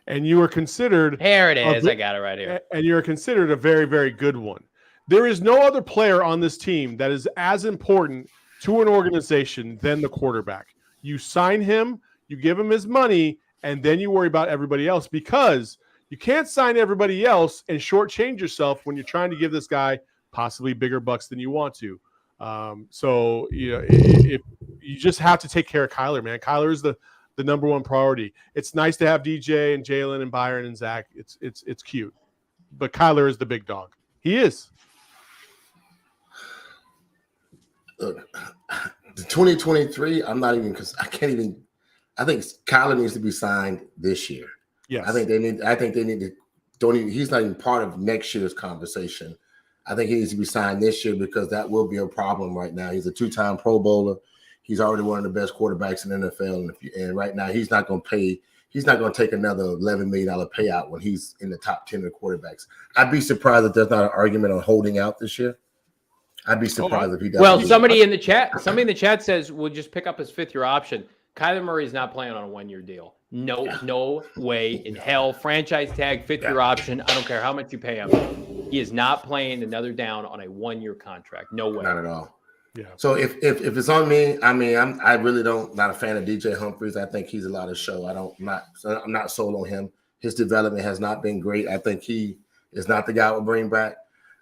and you are considered. Here it is. I got it right here. And you're considered a very, very good one. There is no other player on this team that is as important to an organization than the quarterback. You sign him, you give him his money, and then you worry about everybody else, because you can't sign everybody else and shortchange yourself when you're trying to give this guy possibly bigger bucks than you want to. So if you just have to take care of Kyler, man. Kyler is the number one priority. It's nice to have DJ and Jalen and Byron and Zach. It's cute, but Kyler is the big dog. He is. Look, the 2023, I'm not even, because I can't even. I think Kyler needs to be signed this year. Yes. I think they need to. Don't even. He's not even part of next year's conversation. I think he needs to be signed this year, because that will be a problem right now. He's a 2-time Pro Bowler. He's already one of the best quarterbacks in the NFL, and right now he's not going to pay. He's not going to take another $11 million payout when he's in the top 10 of quarterbacks. I'd be surprised if there's not an argument on holding out this year. I'd be surprised if he doesn't. Well, somebody in the chat says we'll just pick up his 5th-year option. Kyler Murray is not playing on a 1-year deal. No way in hell. Franchise tag, 5th-year option. I don't care how much you pay him. He is not playing another down on a 1-year contract. No way. Not at all. Yeah. So if it's on me, I mean, I really not a fan of DJ Humphries. I think he's a lot of show. I'm not sold on him. His development has not been great. I think he is not the guy I would bring back.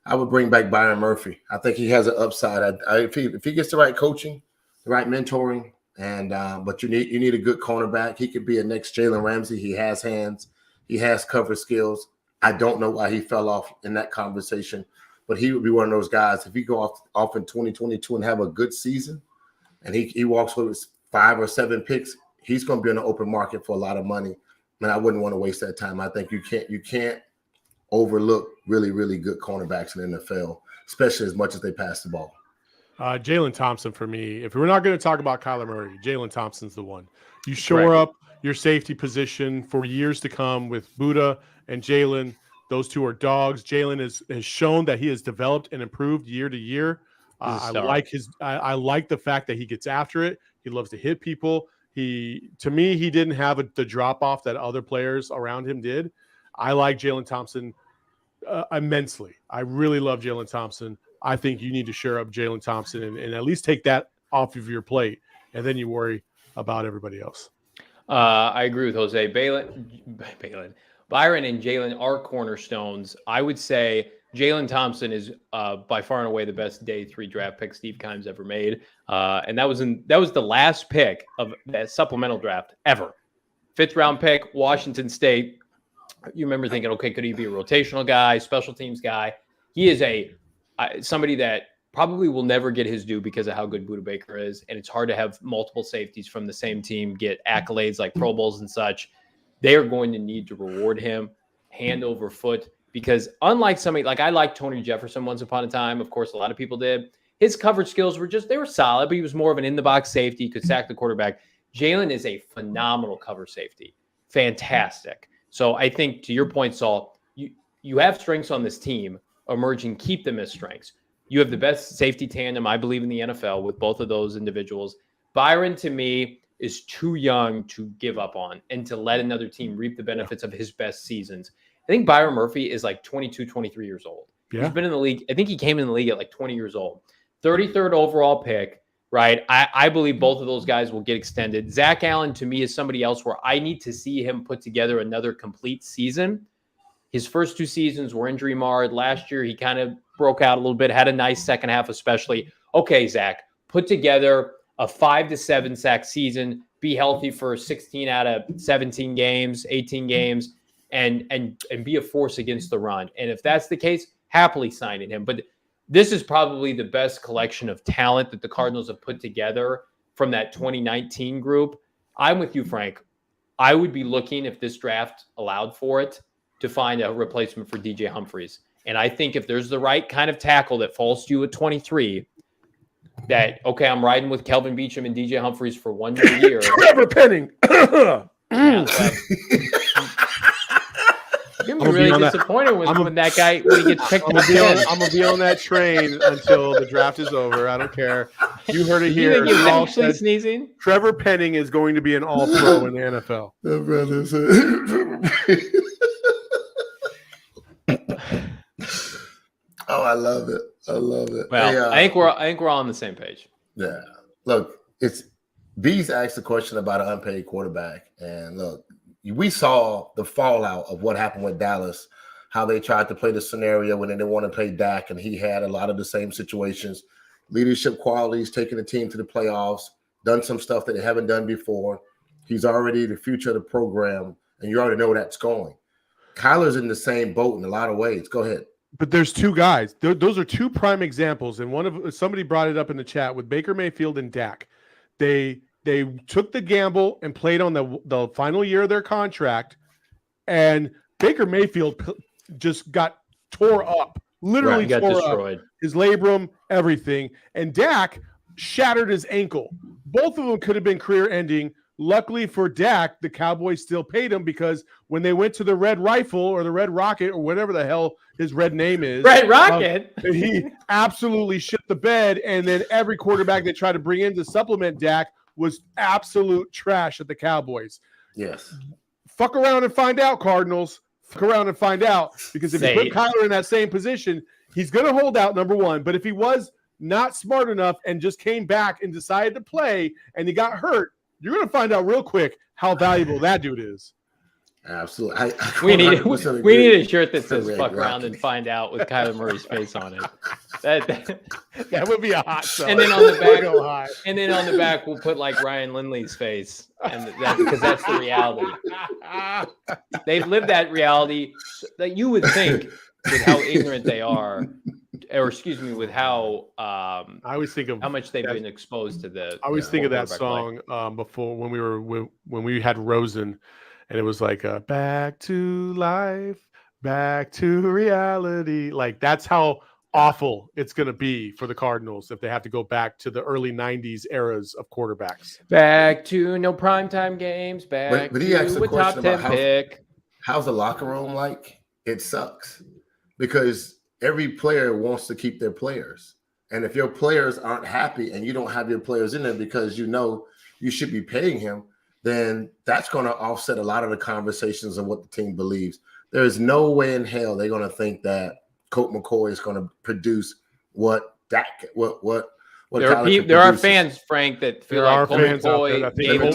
I would bring back Byron Murphy. I think he has an upside. If he gets the right coaching, the right mentoring, and but you need a good cornerback. He could be a next Jalen Ramsey. He has hands. He has cover skills. I don't know why he fell off in that conversation, but he would be one of those guys. If he go off in 2022 and have a good season, and he walks with 5 or 7 picks, he's going to be in the open market for a lot of money. And I wouldn't want to waste that time. I think you can't overlook really, really good cornerbacks in the NFL, especially as much as they pass the ball. Jalen Thompson for me. If we're not going to talk about Kyler Murray, Jalen Thompson's the one. You shore up your safety position for years to come with Buddha and Jalen. Those two are dogs. Jalen has shown that he has developed and improved year to year. I like the fact that he gets after it. He loves to hit people. He didn't have the drop off that other players around him did. I like Jalen Thompson immensely. I really love Jalen Thompson. I think you need to shore up Jalen Thompson and at least take that off of your plate, and then you worry about everybody else. I agree with Jose. Byron and Jalen are cornerstones. I would say Jalen Thompson is by far and away the best day 3 draft pick Steve Keim's ever made, and that was the last pick of that supplemental draft ever. 5th round pick, Washington State. You remember thinking, okay, could he be a rotational guy, special teams guy? He is somebody that probably will never get his due because of how good Budda Baker is, and it's hard to have multiple safeties from the same team get accolades like Pro Bowls and such. They are going to need to reward him hand over foot, because unlike somebody like I liked Tony Jefferson once upon a time, of course, a lot of people did. His coverage skills they were solid, but he was more of an in-the-box safety, could sack the quarterback. Jalen is a phenomenal cover safety. Fantastic. So I think, to your point, Saul, you have strengths on this team. Emerging, keep them as strengths. You have the best safety tandem, I believe, in the NFL with both of those individuals. Byron, to me, is too young to give up on and to let another team reap the benefits of his best seasons. I think Byron Murphy is like 22, 23 years old. Yeah. He's been in the league. I think he came in the league at like 20 years old. 33rd overall pick, right? I believe both of those guys will get extended. Zach Allen, to me, is somebody else where I need to see him put together another complete season. His first 2 seasons were injury marred. Last year, he kind of broke out a little bit, had a nice second half, especially. Okay, Zach, put together a 5 to 7 sack season. be healthy for 16 out of 17 games, 18 games, and be a force against the run. And if that's the case, happily signing him. But this is probably the best collection of talent that the Cardinals have put together from that 2019 group. I'm with you, Frank. I would be looking, if this draft allowed for it, to find a replacement for DJ Humphries. And I think if there's the right kind of tackle that falls to you at 23, that, okay, I'm riding with Kelvin Beachum and DJ Humphries for 1 more year. Trevor Penning. You're gonna be really disappointed when that guy when he gets picked up. I'm gonna be on that train until the draft is over. I don't care. You heard it here. You think he was actually sneezing? Trevor Penning is going to be an all-pro in the NFL. Oh, I love it. I love it. Well, hey, I think we're all on the same page. Yeah. Look, it's Bees asked a question about an unpaid quarterback, and look, we saw the fallout of what happened with Dallas, how they tried to play the scenario when they didn't want to play Dak, and he had a lot of the same situations, leadership qualities, taking the team to the playoffs, done some stuff that they haven't done before. He's already the future of the program, and you already know where that's going. Kyler's in the same boat in a lot of ways. Go ahead. But there's two guys. Those are two prime examples, and somebody brought it up in the chat with Baker Mayfield and Dak. They took the gamble and played on the final year of their contract, and Baker Mayfield just got tore up, literally got tore destroyed. up. His labrum, everything, and Dak shattered his ankle. Both of them could have been career-ending. Luckily for Dak, the Cowboys still paid him because when they went to the Red Rifle or the Red Rocket or whatever the hell his red name is, Red Rocket, he absolutely shit the bed. And then every quarterback they tried to bring in to supplement Dak was absolute trash at the Cowboys. Yes. Fuck around and find out, Cardinals. Fuck around and find out, because if you put Kyler in that same position, he's going to hold out, number one. But if he was not smart enough and just came back and decided to play and he got hurt, you're going to find out real quick how valuable that dude is. Absolutely. We need a shirt that says "fuck around and find out" with Kyler Murray's face on it. That would be a hot sell. And then on the back, we'll put like Ryan Lindley's face, and because that's the reality. They've lived that reality that you would think, with how ignorant they are, or excuse me, with how I always think of how much they've been exposed to the. I always think of that song before when we had Rosen. And it was like back to life, back to reality. Like, that's how awful it's going to be for the Cardinals if they have to go back to the early 90s eras of quarterbacks. Back to no primetime games, back but he asked a question top 10 about pick. How's the locker room like? It sucks because every player wants to keep their players. And if your players aren't happy and you don't have your players in there because you know you should be paying him, then that's going to offset a lot of the conversations of what the team believes. There is no way in hell they're going to think that Colt McCoy is going to produce what There are fans, Frank, that feel like Colt McCoy. Let me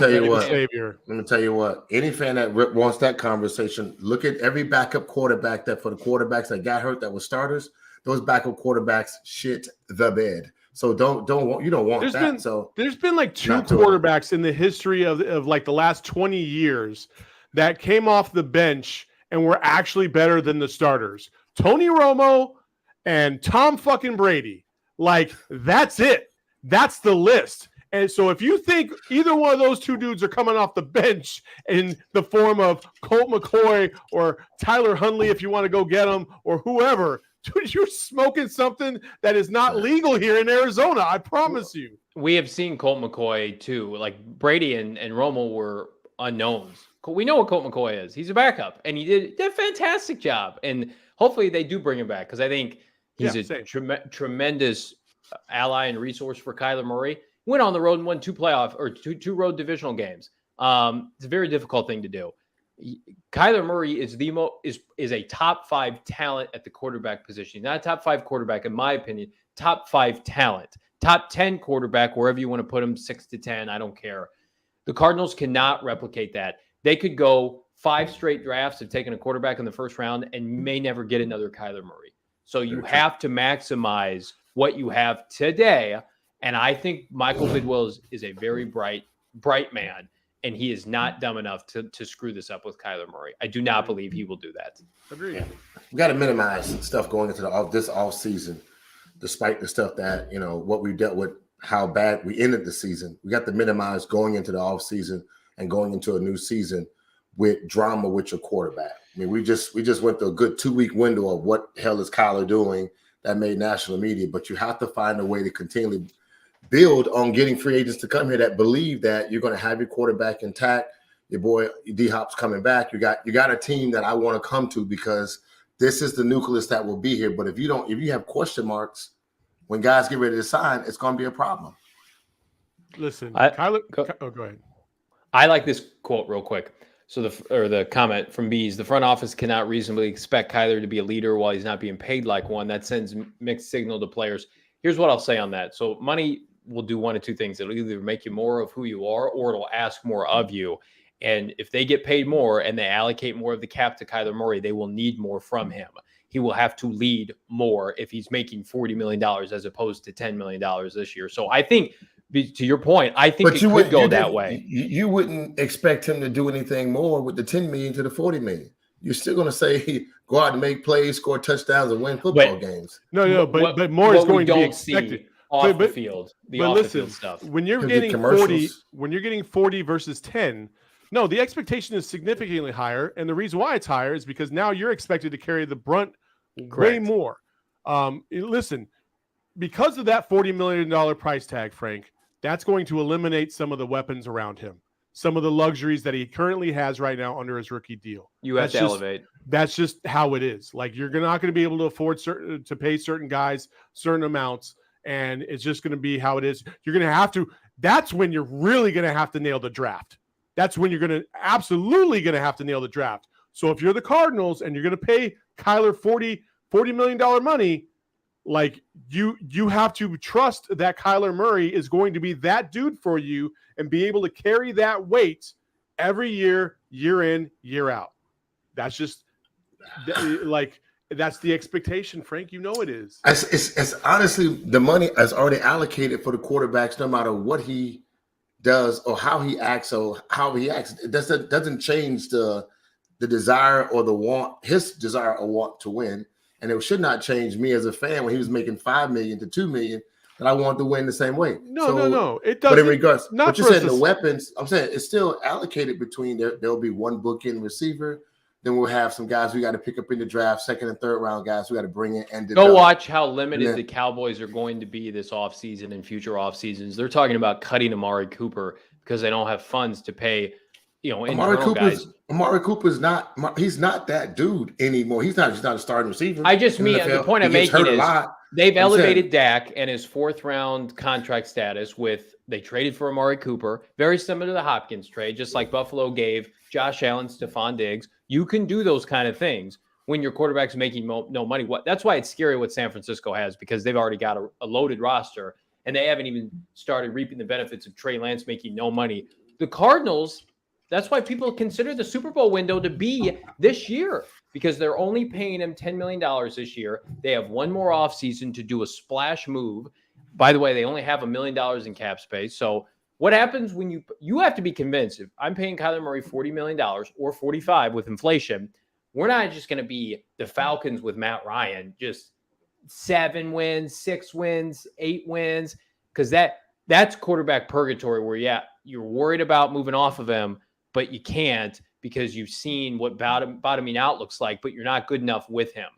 tell you what. Any fan that wants that conversation, look at every backup quarterback that, for the quarterbacks that got hurt that were starters, those backup quarterbacks shit the bed. So don't want that. There's been like two quarterbacks in the history of like the last 20 years that came off the bench and were actually better than the starters. Tony Romo and Tom fucking Brady. Like, that's it. That's the list. And so if you think either one of those two dudes are coming off the bench in the form of Colt McCoy or Tyler Huntley, if you want to go get them, or whoever, dude, you're smoking something that is not legal here in Arizona. I promise you. We have seen Colt McCoy too. Like, Brady and Romo were unknowns. We know what Colt McCoy is. He's a backup, and he did a fantastic job. And hopefully they do bring him back, because I think he's a tremendous ally and resource for Kyler Murray. Went on the road and won two road divisional games. It's a very difficult thing to do. Kyler Murray is is a top 5 talent at the quarterback position. Not a top 5 quarterback, in my opinion. Top 5 talent. Top 10 quarterback, wherever you want to put him, 6 to 10. I don't care. The Cardinals cannot replicate that. They could go 5 straight drafts of taking a quarterback in the first round and may never get another Kyler Murray. So you have to maximize what you have today. And I think Michael Bidwill is a very bright man. and he is not dumb enough to screw this up with Kyler Murray. I do not believe he will do that. Agreed. Yeah. We got to minimize stuff going into this off season, despite the stuff that, what we dealt with, how bad we ended the season. We got to minimize going into the off season and going into a new season with drama with your quarterback. I mean, we just went through a good 2-week window of what the hell is Kyler doing that made national media, but you have to find a way to continually build on getting free agents to come here that believe that you're going to have your quarterback intact. Your boy D-Hop's coming back. You got a team that I want to come to because this is the nucleus that will be here. But if you have question marks when guys get ready to sign, it's going to be a problem. Listen, Kyler, go ahead. I like this quote real quick. So the comment from Bees, the front office cannot reasonably expect Kyler to be a leader while he's not being paid like one. That sends mixed signal to players. Here's what I'll say on that. So money will do one of two things. It'll either make you more of who you are, or it'll ask more of you. And if they get paid more and they allocate more of the cap to Kyler Murray, they will need more from him. He will have to lead more if he's making $40 million as opposed to $10 million this year. So I think, to your point, I think it could go that way. You wouldn't expect him to do anything more with the $10 million to the $40 million. You're still going to say go out and make plays, score touchdowns, and win football games. No, but more is going to be expected off the field. Off the field stuff. When you're getting 40 versus 10, no, the expectation is significantly higher, and the reason why it's higher is because now you're expected to carry the brunt way more. Listen, because of that $40 million price tag, Frank, that's going to eliminate some of the weapons around him, some of the luxuries that he currently has right now under his rookie deal. You have to elevate. That's just how it is. Like, you're not going to be able to afford to pay certain guys certain amounts, and it's just going to be how it is. You're going to have to. That's when you're really going to have to nail the draft. That's when you're absolutely going to have to nail the draft. So if you're the Cardinals and you're going to pay Kyler $40 million money, like you have to trust that Kyler Murray is going to be that dude for you and be able to carry that weight every year, year in, year out. That's just that's the expectation, Frank. You know it is. It's honestly, the money is already allocated for the quarterbacks, no matter what he does or how he acts It doesn't change the desire or the want, his desire or want to win. And it should not change me as a fan when he was making $5 million to $2 million that I want to win the same way. No. It doesn't. But in regards, what you said, the weapons, I'm saying it's still allocated between there'll be one bookend receiver. Then we'll have some guys we got to pick up in the draft, second and third round guys we got to bring in and go watch how limited the Cowboys are going to be this offseason and future off seasons. They're talking about cutting Amari Cooper because they don't have funds to pay, Amari Cooper's not that dude anymore. He's not a starting receiver. The point I'm making is they've elevated Dak and his 4th round contract status they traded for Amari Cooper, very similar to the Hopkins trade, just like Buffalo gave Josh Allen, Stephon Diggs. You can do those kind of things when your quarterback's making no money. That's why it's scary what San Francisco has, because they've already got a loaded roster and they haven't even started reaping the benefits of Trey Lance making no money. The Cardinals, that's why people consider the Super Bowl window to be this year, because they're only paying him $10 million this year. They have one more offseason to do a splash move. By the way, they only have $1 million in cap space. So what happens when you have to be convinced, if I'm paying Kyler Murray $40 million or $45 with inflation, we're not just going to be the Falcons with Matt Ryan, just 7 wins, 6 wins, 8 wins, because that's quarterback purgatory where, you're worried about moving off of him, but you can't because you've seen what bottoming out looks like, but you're not good enough with him.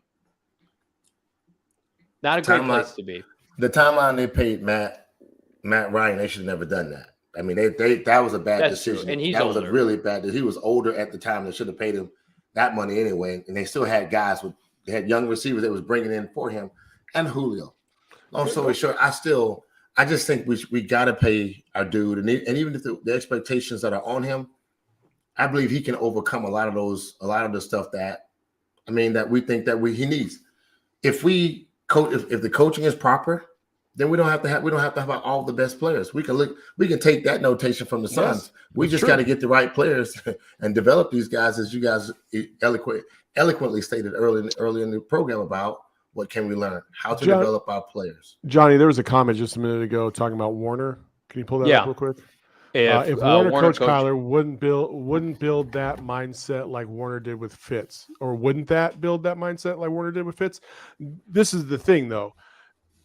Not a great place to be. The timeline they paid Matt Ryan, they should have never done that. I mean, that was a bad decision. True. And that was a really bad. He was older at the time. They should have paid him that money anyway. And they still had they had young receivers that was bringing in for him and Julio. Long story short, I just think we got to pay our dude. And even if the expectations that are on him, I believe he can overcome a lot of the stuff that we think that he needs. If the coaching is proper, then we don't have to have all the best players. We can take that notation from the Suns. Yes, we just got to get the right players and develop these guys, as you guys eloquently stated early in the program about what can we learn, how to develop our players. Johnny, there was a comment just a minute ago talking about Warner. Can you pull that up real quick? If Warner coached Kyler, wouldn't build that mindset like Warner did with Fitz, or wouldn't that build that mindset like Warner did with Fitz? This is the thing, though.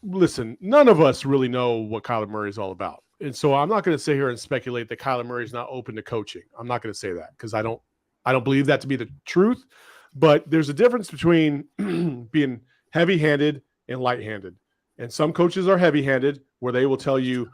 Listen, none of us really know what Kyler Murray is all about, and so I'm not going to sit here and speculate that Kyler Murray is not open to coaching. I'm not going to say that because I don't believe that to be the truth. But there's a difference between being heavy-handed and light-handed, and some coaches are heavy-handed where they will tell you,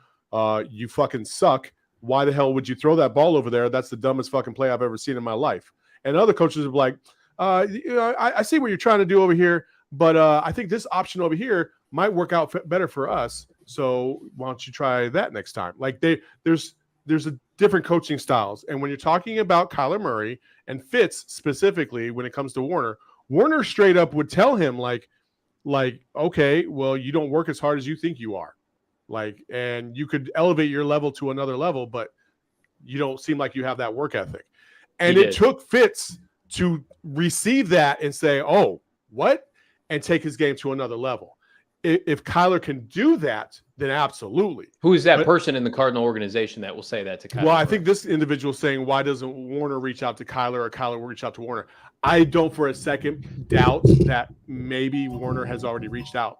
"You fucking suck. Why the hell would you throw that ball over there? That's the dumbest fucking play I've ever seen in my life." And other coaches are like, I see what you're trying to do over here, but I think this option over here might work out better for us. So why don't you try that next time? Like there's a different coaching styles. And when you're talking about Kyler Murray and Fitz specifically, when it comes to Warner straight up would tell him like, okay, well, you don't work as hard as you think you are. And you could elevate your level to another level, but you don't seem like you have that work ethic. And it took Fitz to receive that and say, "Oh, what?" and take his game to another level. If Kyler can do that, then absolutely. Who is that person in the Cardinal organization that will say that to Kyler? Well, I think this individual is saying, why doesn't Warner reach out to Kyler or Kyler will reach out to Warner? I don't for a second doubt that maybe Warner has already reached out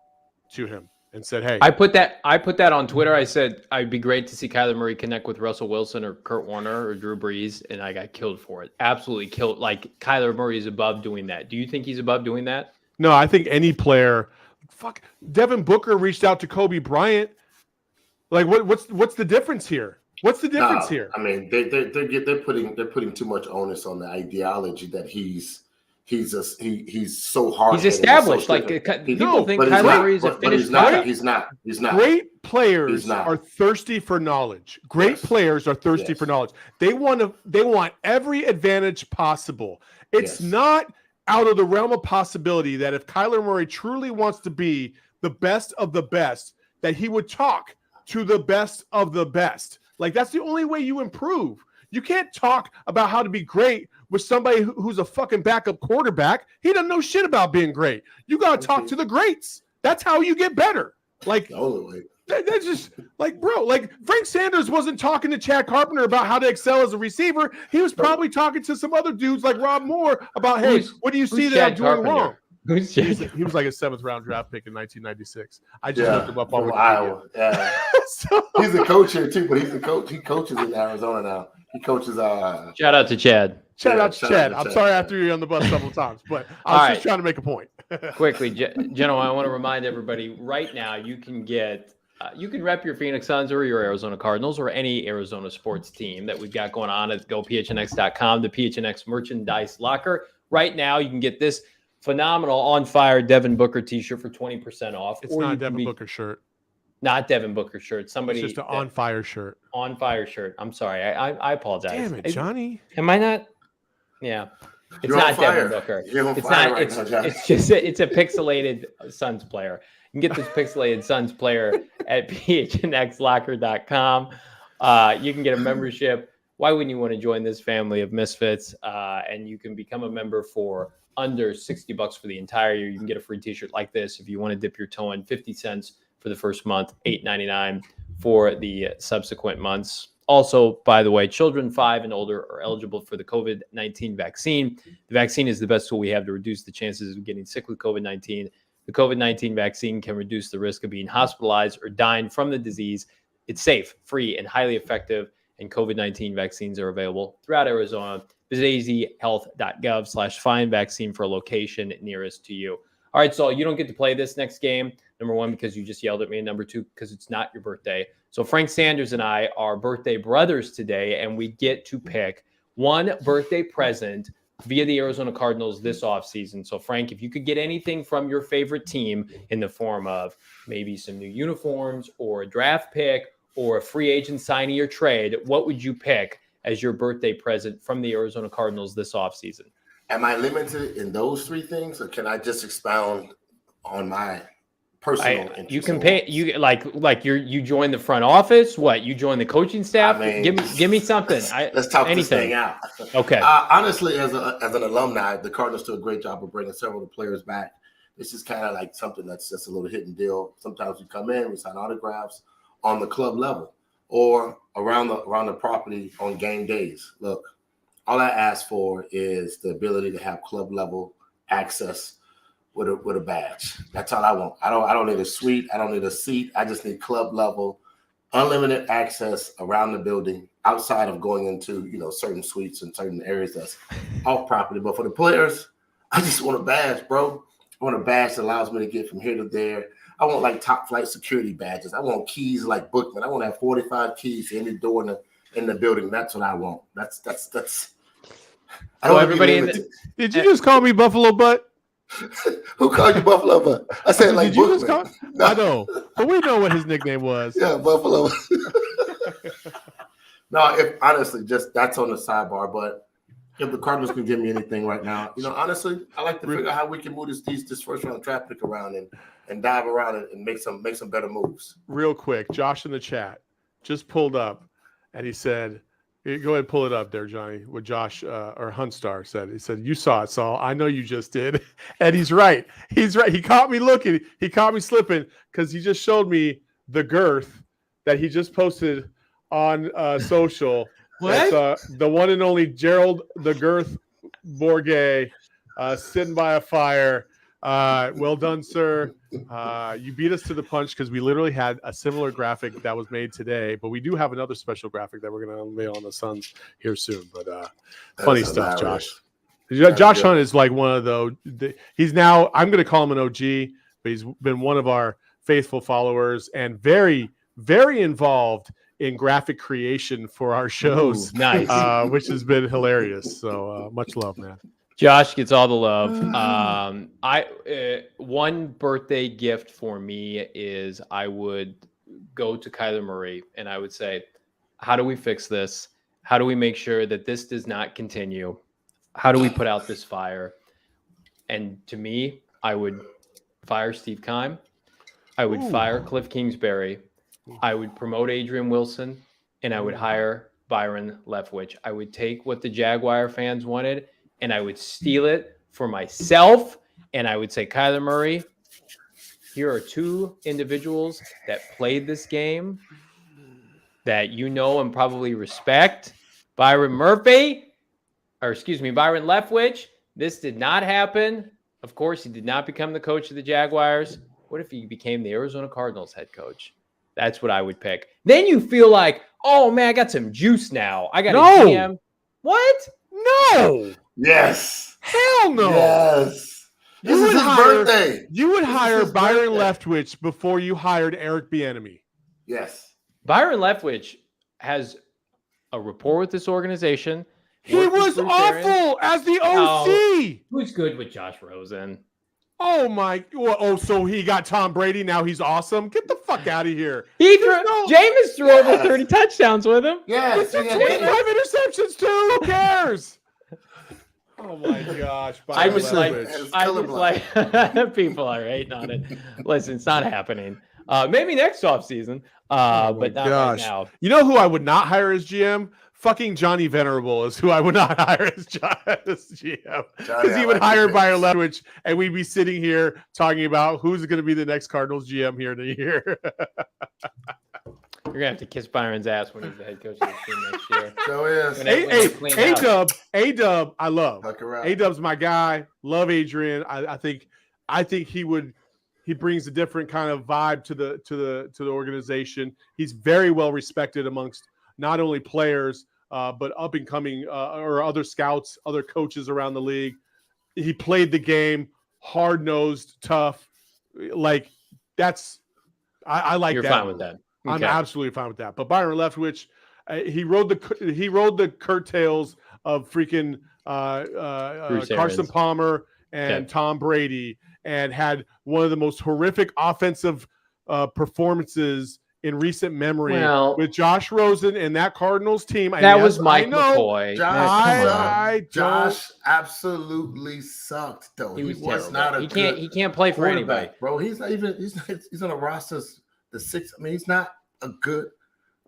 to him and said, "Hey." I put that on Twitter. I said I'd be great to see Kyler Murray connect with Russell Wilson or Kurt Warner or Drew Brees, and I got killed for it. Absolutely killed. Like, Kyler Murray is above doing that. Do you think he's above doing that? No, I think any player. Fuck, Devin Booker reached out to Kobe Bryant. Like, what's the difference here? What's the difference here? I mean, they're putting too much onus on the ideology that he's so hard. He's established. Like, people think Kyler Murray is a finished product. He's not. Great players are thirsty for knowledge. Great players are thirsty for knowledge. They want every advantage possible. It's not out of the realm of possibility that if Kyler Murray truly wants to be the best of the best, that he would talk to the best of the best. Like, that's the only way you improve. You can't talk about how to be great with somebody who's a fucking backup quarterback. He doesn't know shit about being great. You got to talk to the greats. That's how you get better. Like, that's just like, bro, like Frank Sanders wasn't talking to Chad Carpenter about how to excel as a receiver. He was probably talking to some other dudes like Rob Moore about, hey, what do you see that I'm doing wrong? He was like a 7th round draft pick in 1996. I just looked him up on Iowa. Yeah. He's a coach here too, but he's a coach. He coaches in Arizona now. He coaches. Shout out to Chad. Shout out to Chad. I'm sorry I threw you on the bus several times, but I was just trying to make a point. Quickly, gentlemen, I want to remind everybody right now you can get. You can rep your Phoenix Suns or your Arizona Cardinals or any Arizona sports team that we've got going on at gophnx.com, the PHNX merchandise locker. Right now, you can get this phenomenal on fire Devin Booker t-shirt for 20% off. It's not a Devin Booker shirt. Not Devin Booker shirt. Somebody. It's just an on fire shirt. On fire shirt. I'm sorry. I apologize. Damn it, Johnny. Am I not? Yeah. It's not Devin Booker. It's not. It's a pixelated Suns player. You can get this pixelated Suns player at phnxlocker.com. You can get a membership. Why wouldn't you want to join this family of misfits? And you can become a member for under $60 for the entire year. You can get a free t-shirt like this if you want to dip your toe in. 50 cents for the first month, $8.99 for the subsequent months. Also, by the way, children 5 and older are eligible for the COVID-19 vaccine. The vaccine is the best tool we have to reduce the chances of getting sick with COVID-19. The COVID-19 vaccine can reduce the risk of being hospitalized or dying from the disease. It's safe, free, and highly effective, and COVID-19 vaccines are available throughout Arizona. Visit azhealth.gov/find vaccine for a location nearest to you. All right, Saul, you don't get to play this next game. Number 1, because you just yelled at me. And number 2, because it's not your birthday. So Frank Sanders and I are birthday brothers today, and we get to pick one birthday present via the Arizona Cardinals this offseason. So, Frank, if you could get anything from your favorite team in the form of maybe some new uniforms or a draft pick or a free agent signing or trade, what would you pick as your birthday present from the Arizona Cardinals this offseason? Am I limited in those 3 things, or can I just expound on my personal interest? You can pay. You you join the front office. What, you join the coaching staff? I mean, give me something. Let's talk this thing out. Okay. Honestly, as an alumni, the Cardinals do a great job of bringing several of the players back. This is kind of like something that's just a little hidden deal. Sometimes we come in, we sign autographs on the club level. or around the property on game days. Look, all I ask for is the ability to have club level access with a badge. That's all I want. I don't need a suite. I don't need a seat. I just need club level, unlimited access around the building outside of going into, certain suites and certain areas that's off property. But for the players, I just want a badge, bro. I want a badge that allows me to get from here to there. I want like top flight security badges. I want keys like Bookman. I want to have 45 keys to any door in the building. That's what I want. That's. I don't everybody. Did you just call me Buffalo Butt? Who called you Buffalo Butt? I said like Did you Bookman. just call? No. I know, but we know what his nickname was. Yeah, Buffalo. No, if honestly, just that's on the sidebar. But if the Cardinals can give me anything right now, honestly, I like to figure out how we can move this first round draft pick around and dive around it and make some better moves. Real quick, Josh in the chat just pulled up, and he said, "Go ahead and pull it up there, Johnny." What Josh or Hunstar said. He said, "You saw it, Saul. I know you just did," and he's right. He's right. He caught me looking. He caught me slipping because he just showed me the girth that he just posted on social. What? That's, the one and only Gerald the Girth Bourget sitting by a fire. Well done, sir. You beat us to the punch because we literally had a similar graphic that was made today, but we do have another special graphic that we're going to unveil on the Suns here soon. But funny stuff, Josh. Josh Hunt is like one of he's now, I'm going to call him an OG, but he's been one of our faithful followers and very, very involved in graphic creation for our shows. Ooh, nice. Which has been hilarious. So much love, man. Josh gets all the love. One birthday gift for me is I would go to Kyler Murray and I would say, how do we fix this? How do we make sure that this does not continue? How do we put out this fire? And to me, I would fire Steve Keim. I would fire Cliff Kingsbury. I would promote Adrian Wilson, and I would hire Byron Leftwich. I would take what the Jaguar fans wanted, and I would steal it for myself. And I would say, Kyler Murray, here are two individuals that played this game that you know and probably respect. Byron Leftwich. This did not happen. Of course, he did not become the coach of the Jaguars. What if he became the Arizona Cardinals head coach? That's what I would pick. Then you feel like, oh, man, I got some juice now. I got a GM. What? No. Yes. Hell no. Yes. This is his birthday. You would hire Byron Leftwich before you hired Eric Bieniemy. Yes. Byron Leftwich has a rapport with this organization. He was awful as the OC. Who's good with Josh Rosen? Oh my! So he got Tom Brady. Now he's awesome. Get the fuck out of here. Jameis threw over 30 touchdowns with him. Yeah, he threw 25 interceptions too. Who cares? Oh my gosh! I was like, people are hating on it. Listen, it's not happening. Maybe next offseason, but not right now. You know who I would not hire as GM? Fucking Johnny Venerable is who I would not hire as GM. Because he would hire Byron Leftwich, and we'd be sitting here talking about who's going to be the next Cardinals GM here in a year. You're going to have to kiss Byron's ass when he's the head coach of the team next year. So is. A-Dub, I love. A-Dub's my guy. Love Adrian. I think he brings a different kind of vibe to the organization. He's very well respected amongst not only players, but up and coming or other scouts, other coaches around the league. He played the game hard nosed, tough. Like that's, I like You're that. You're fine with that. Okay. I'm absolutely fine with that. But Byron Leftwich, he rode the curtails of freaking Carson Palmer and Tom Brady, and had one of the most horrific offensive performances in recent memory with Josh Rosen and that Cardinals team. That was Mike McCoy. Josh absolutely sucked, though. He was not he can't play for anybody, bro. He's not even. He's on the roster. The six. I mean, he's not a good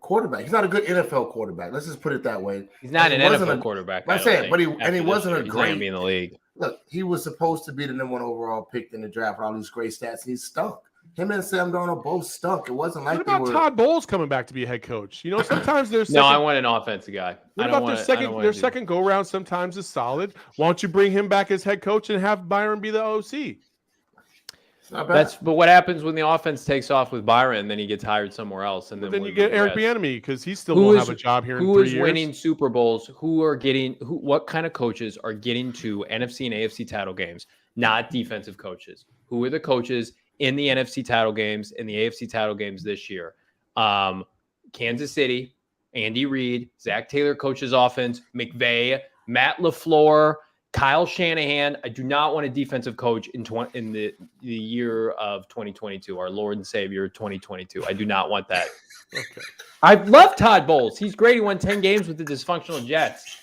quarterback. He's not a good NFL quarterback. Let's just put it that way. He's not an NFL quarterback. I'm saying, but he wasn't a great. He's in the league. Look, he was supposed to be the #1 overall pick in the draft with all these great stats, and he stunk. Him and Sam Darnold both stunk. It wasn't like what about Todd Bowles coming back to be a head coach? You know, sometimes there's no. I want an offensive guy. What about their second go round? Sometimes is solid. Why don't you bring him back as head coach and have Byron be the OC? But what happens when the offense takes off with Byron, and then he gets hired somewhere else, and then you get Eric Bieniemy because he still won't have a job here in 3 years. Who is winning Super Bowls? What kind of coaches are getting to NFC and AFC title games? Not defensive coaches. Who are the coaches in the NFC title games and the AFC title games this year? Kansas City, Andy Reid, Zach Taylor coaches offense, McVay, Matt LaFleur, Kyle Shanahan. I do not want a defensive coach in the year of 2022, our Lord and Savior 2022. I do not want that. Okay. I love Todd Bowles. He's great. He won 10 games with the dysfunctional Jets.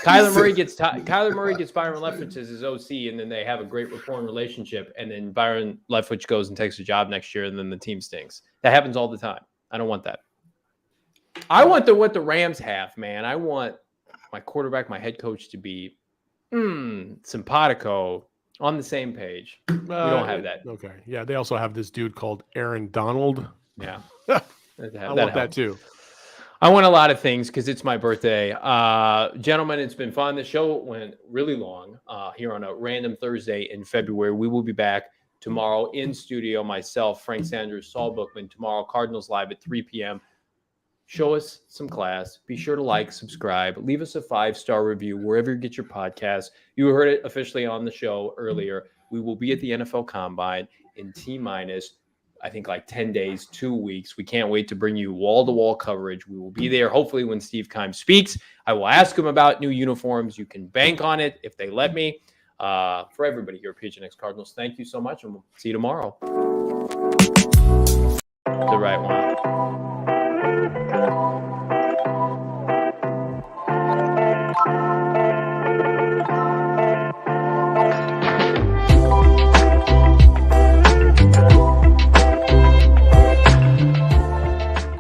Kyler Murray gets Byron Leftwich as his OC, and then they have a great rapport and relationship. And then Byron Leftwich goes and takes a job next year, and then the team stinks. That happens all the time. I don't want that. I want what the Rams have, man. I want my quarterback, my head coach to be simpatico, on the same page. We don't have that. Okay. Yeah, they also have this dude called Aaron Donald. Yeah. I want that too. I want a lot of things because it's my birthday. Gentlemen, it's been fun. The show went really long here on a random Thursday in February. We will be back tomorrow in studio. Myself, Frank Sanders, Saul Bookman. Tomorrow, Cardinals Live at 3 p.m. Show us some class. Be sure to like, subscribe, leave us a 5-star review wherever you get your podcasts. You heard it officially on the show earlier. We will be at the NFL Combine in T-minus, I think, like 10 days, 2 weeks. We can't wait to bring you wall-to-wall coverage. We will be there, hopefully, when Steve Keim speaks. I will ask him about new uniforms. You can bank on it if they let me. For everybody here at PHNX Cardinals, thank you so much, and we'll see you tomorrow. The right one.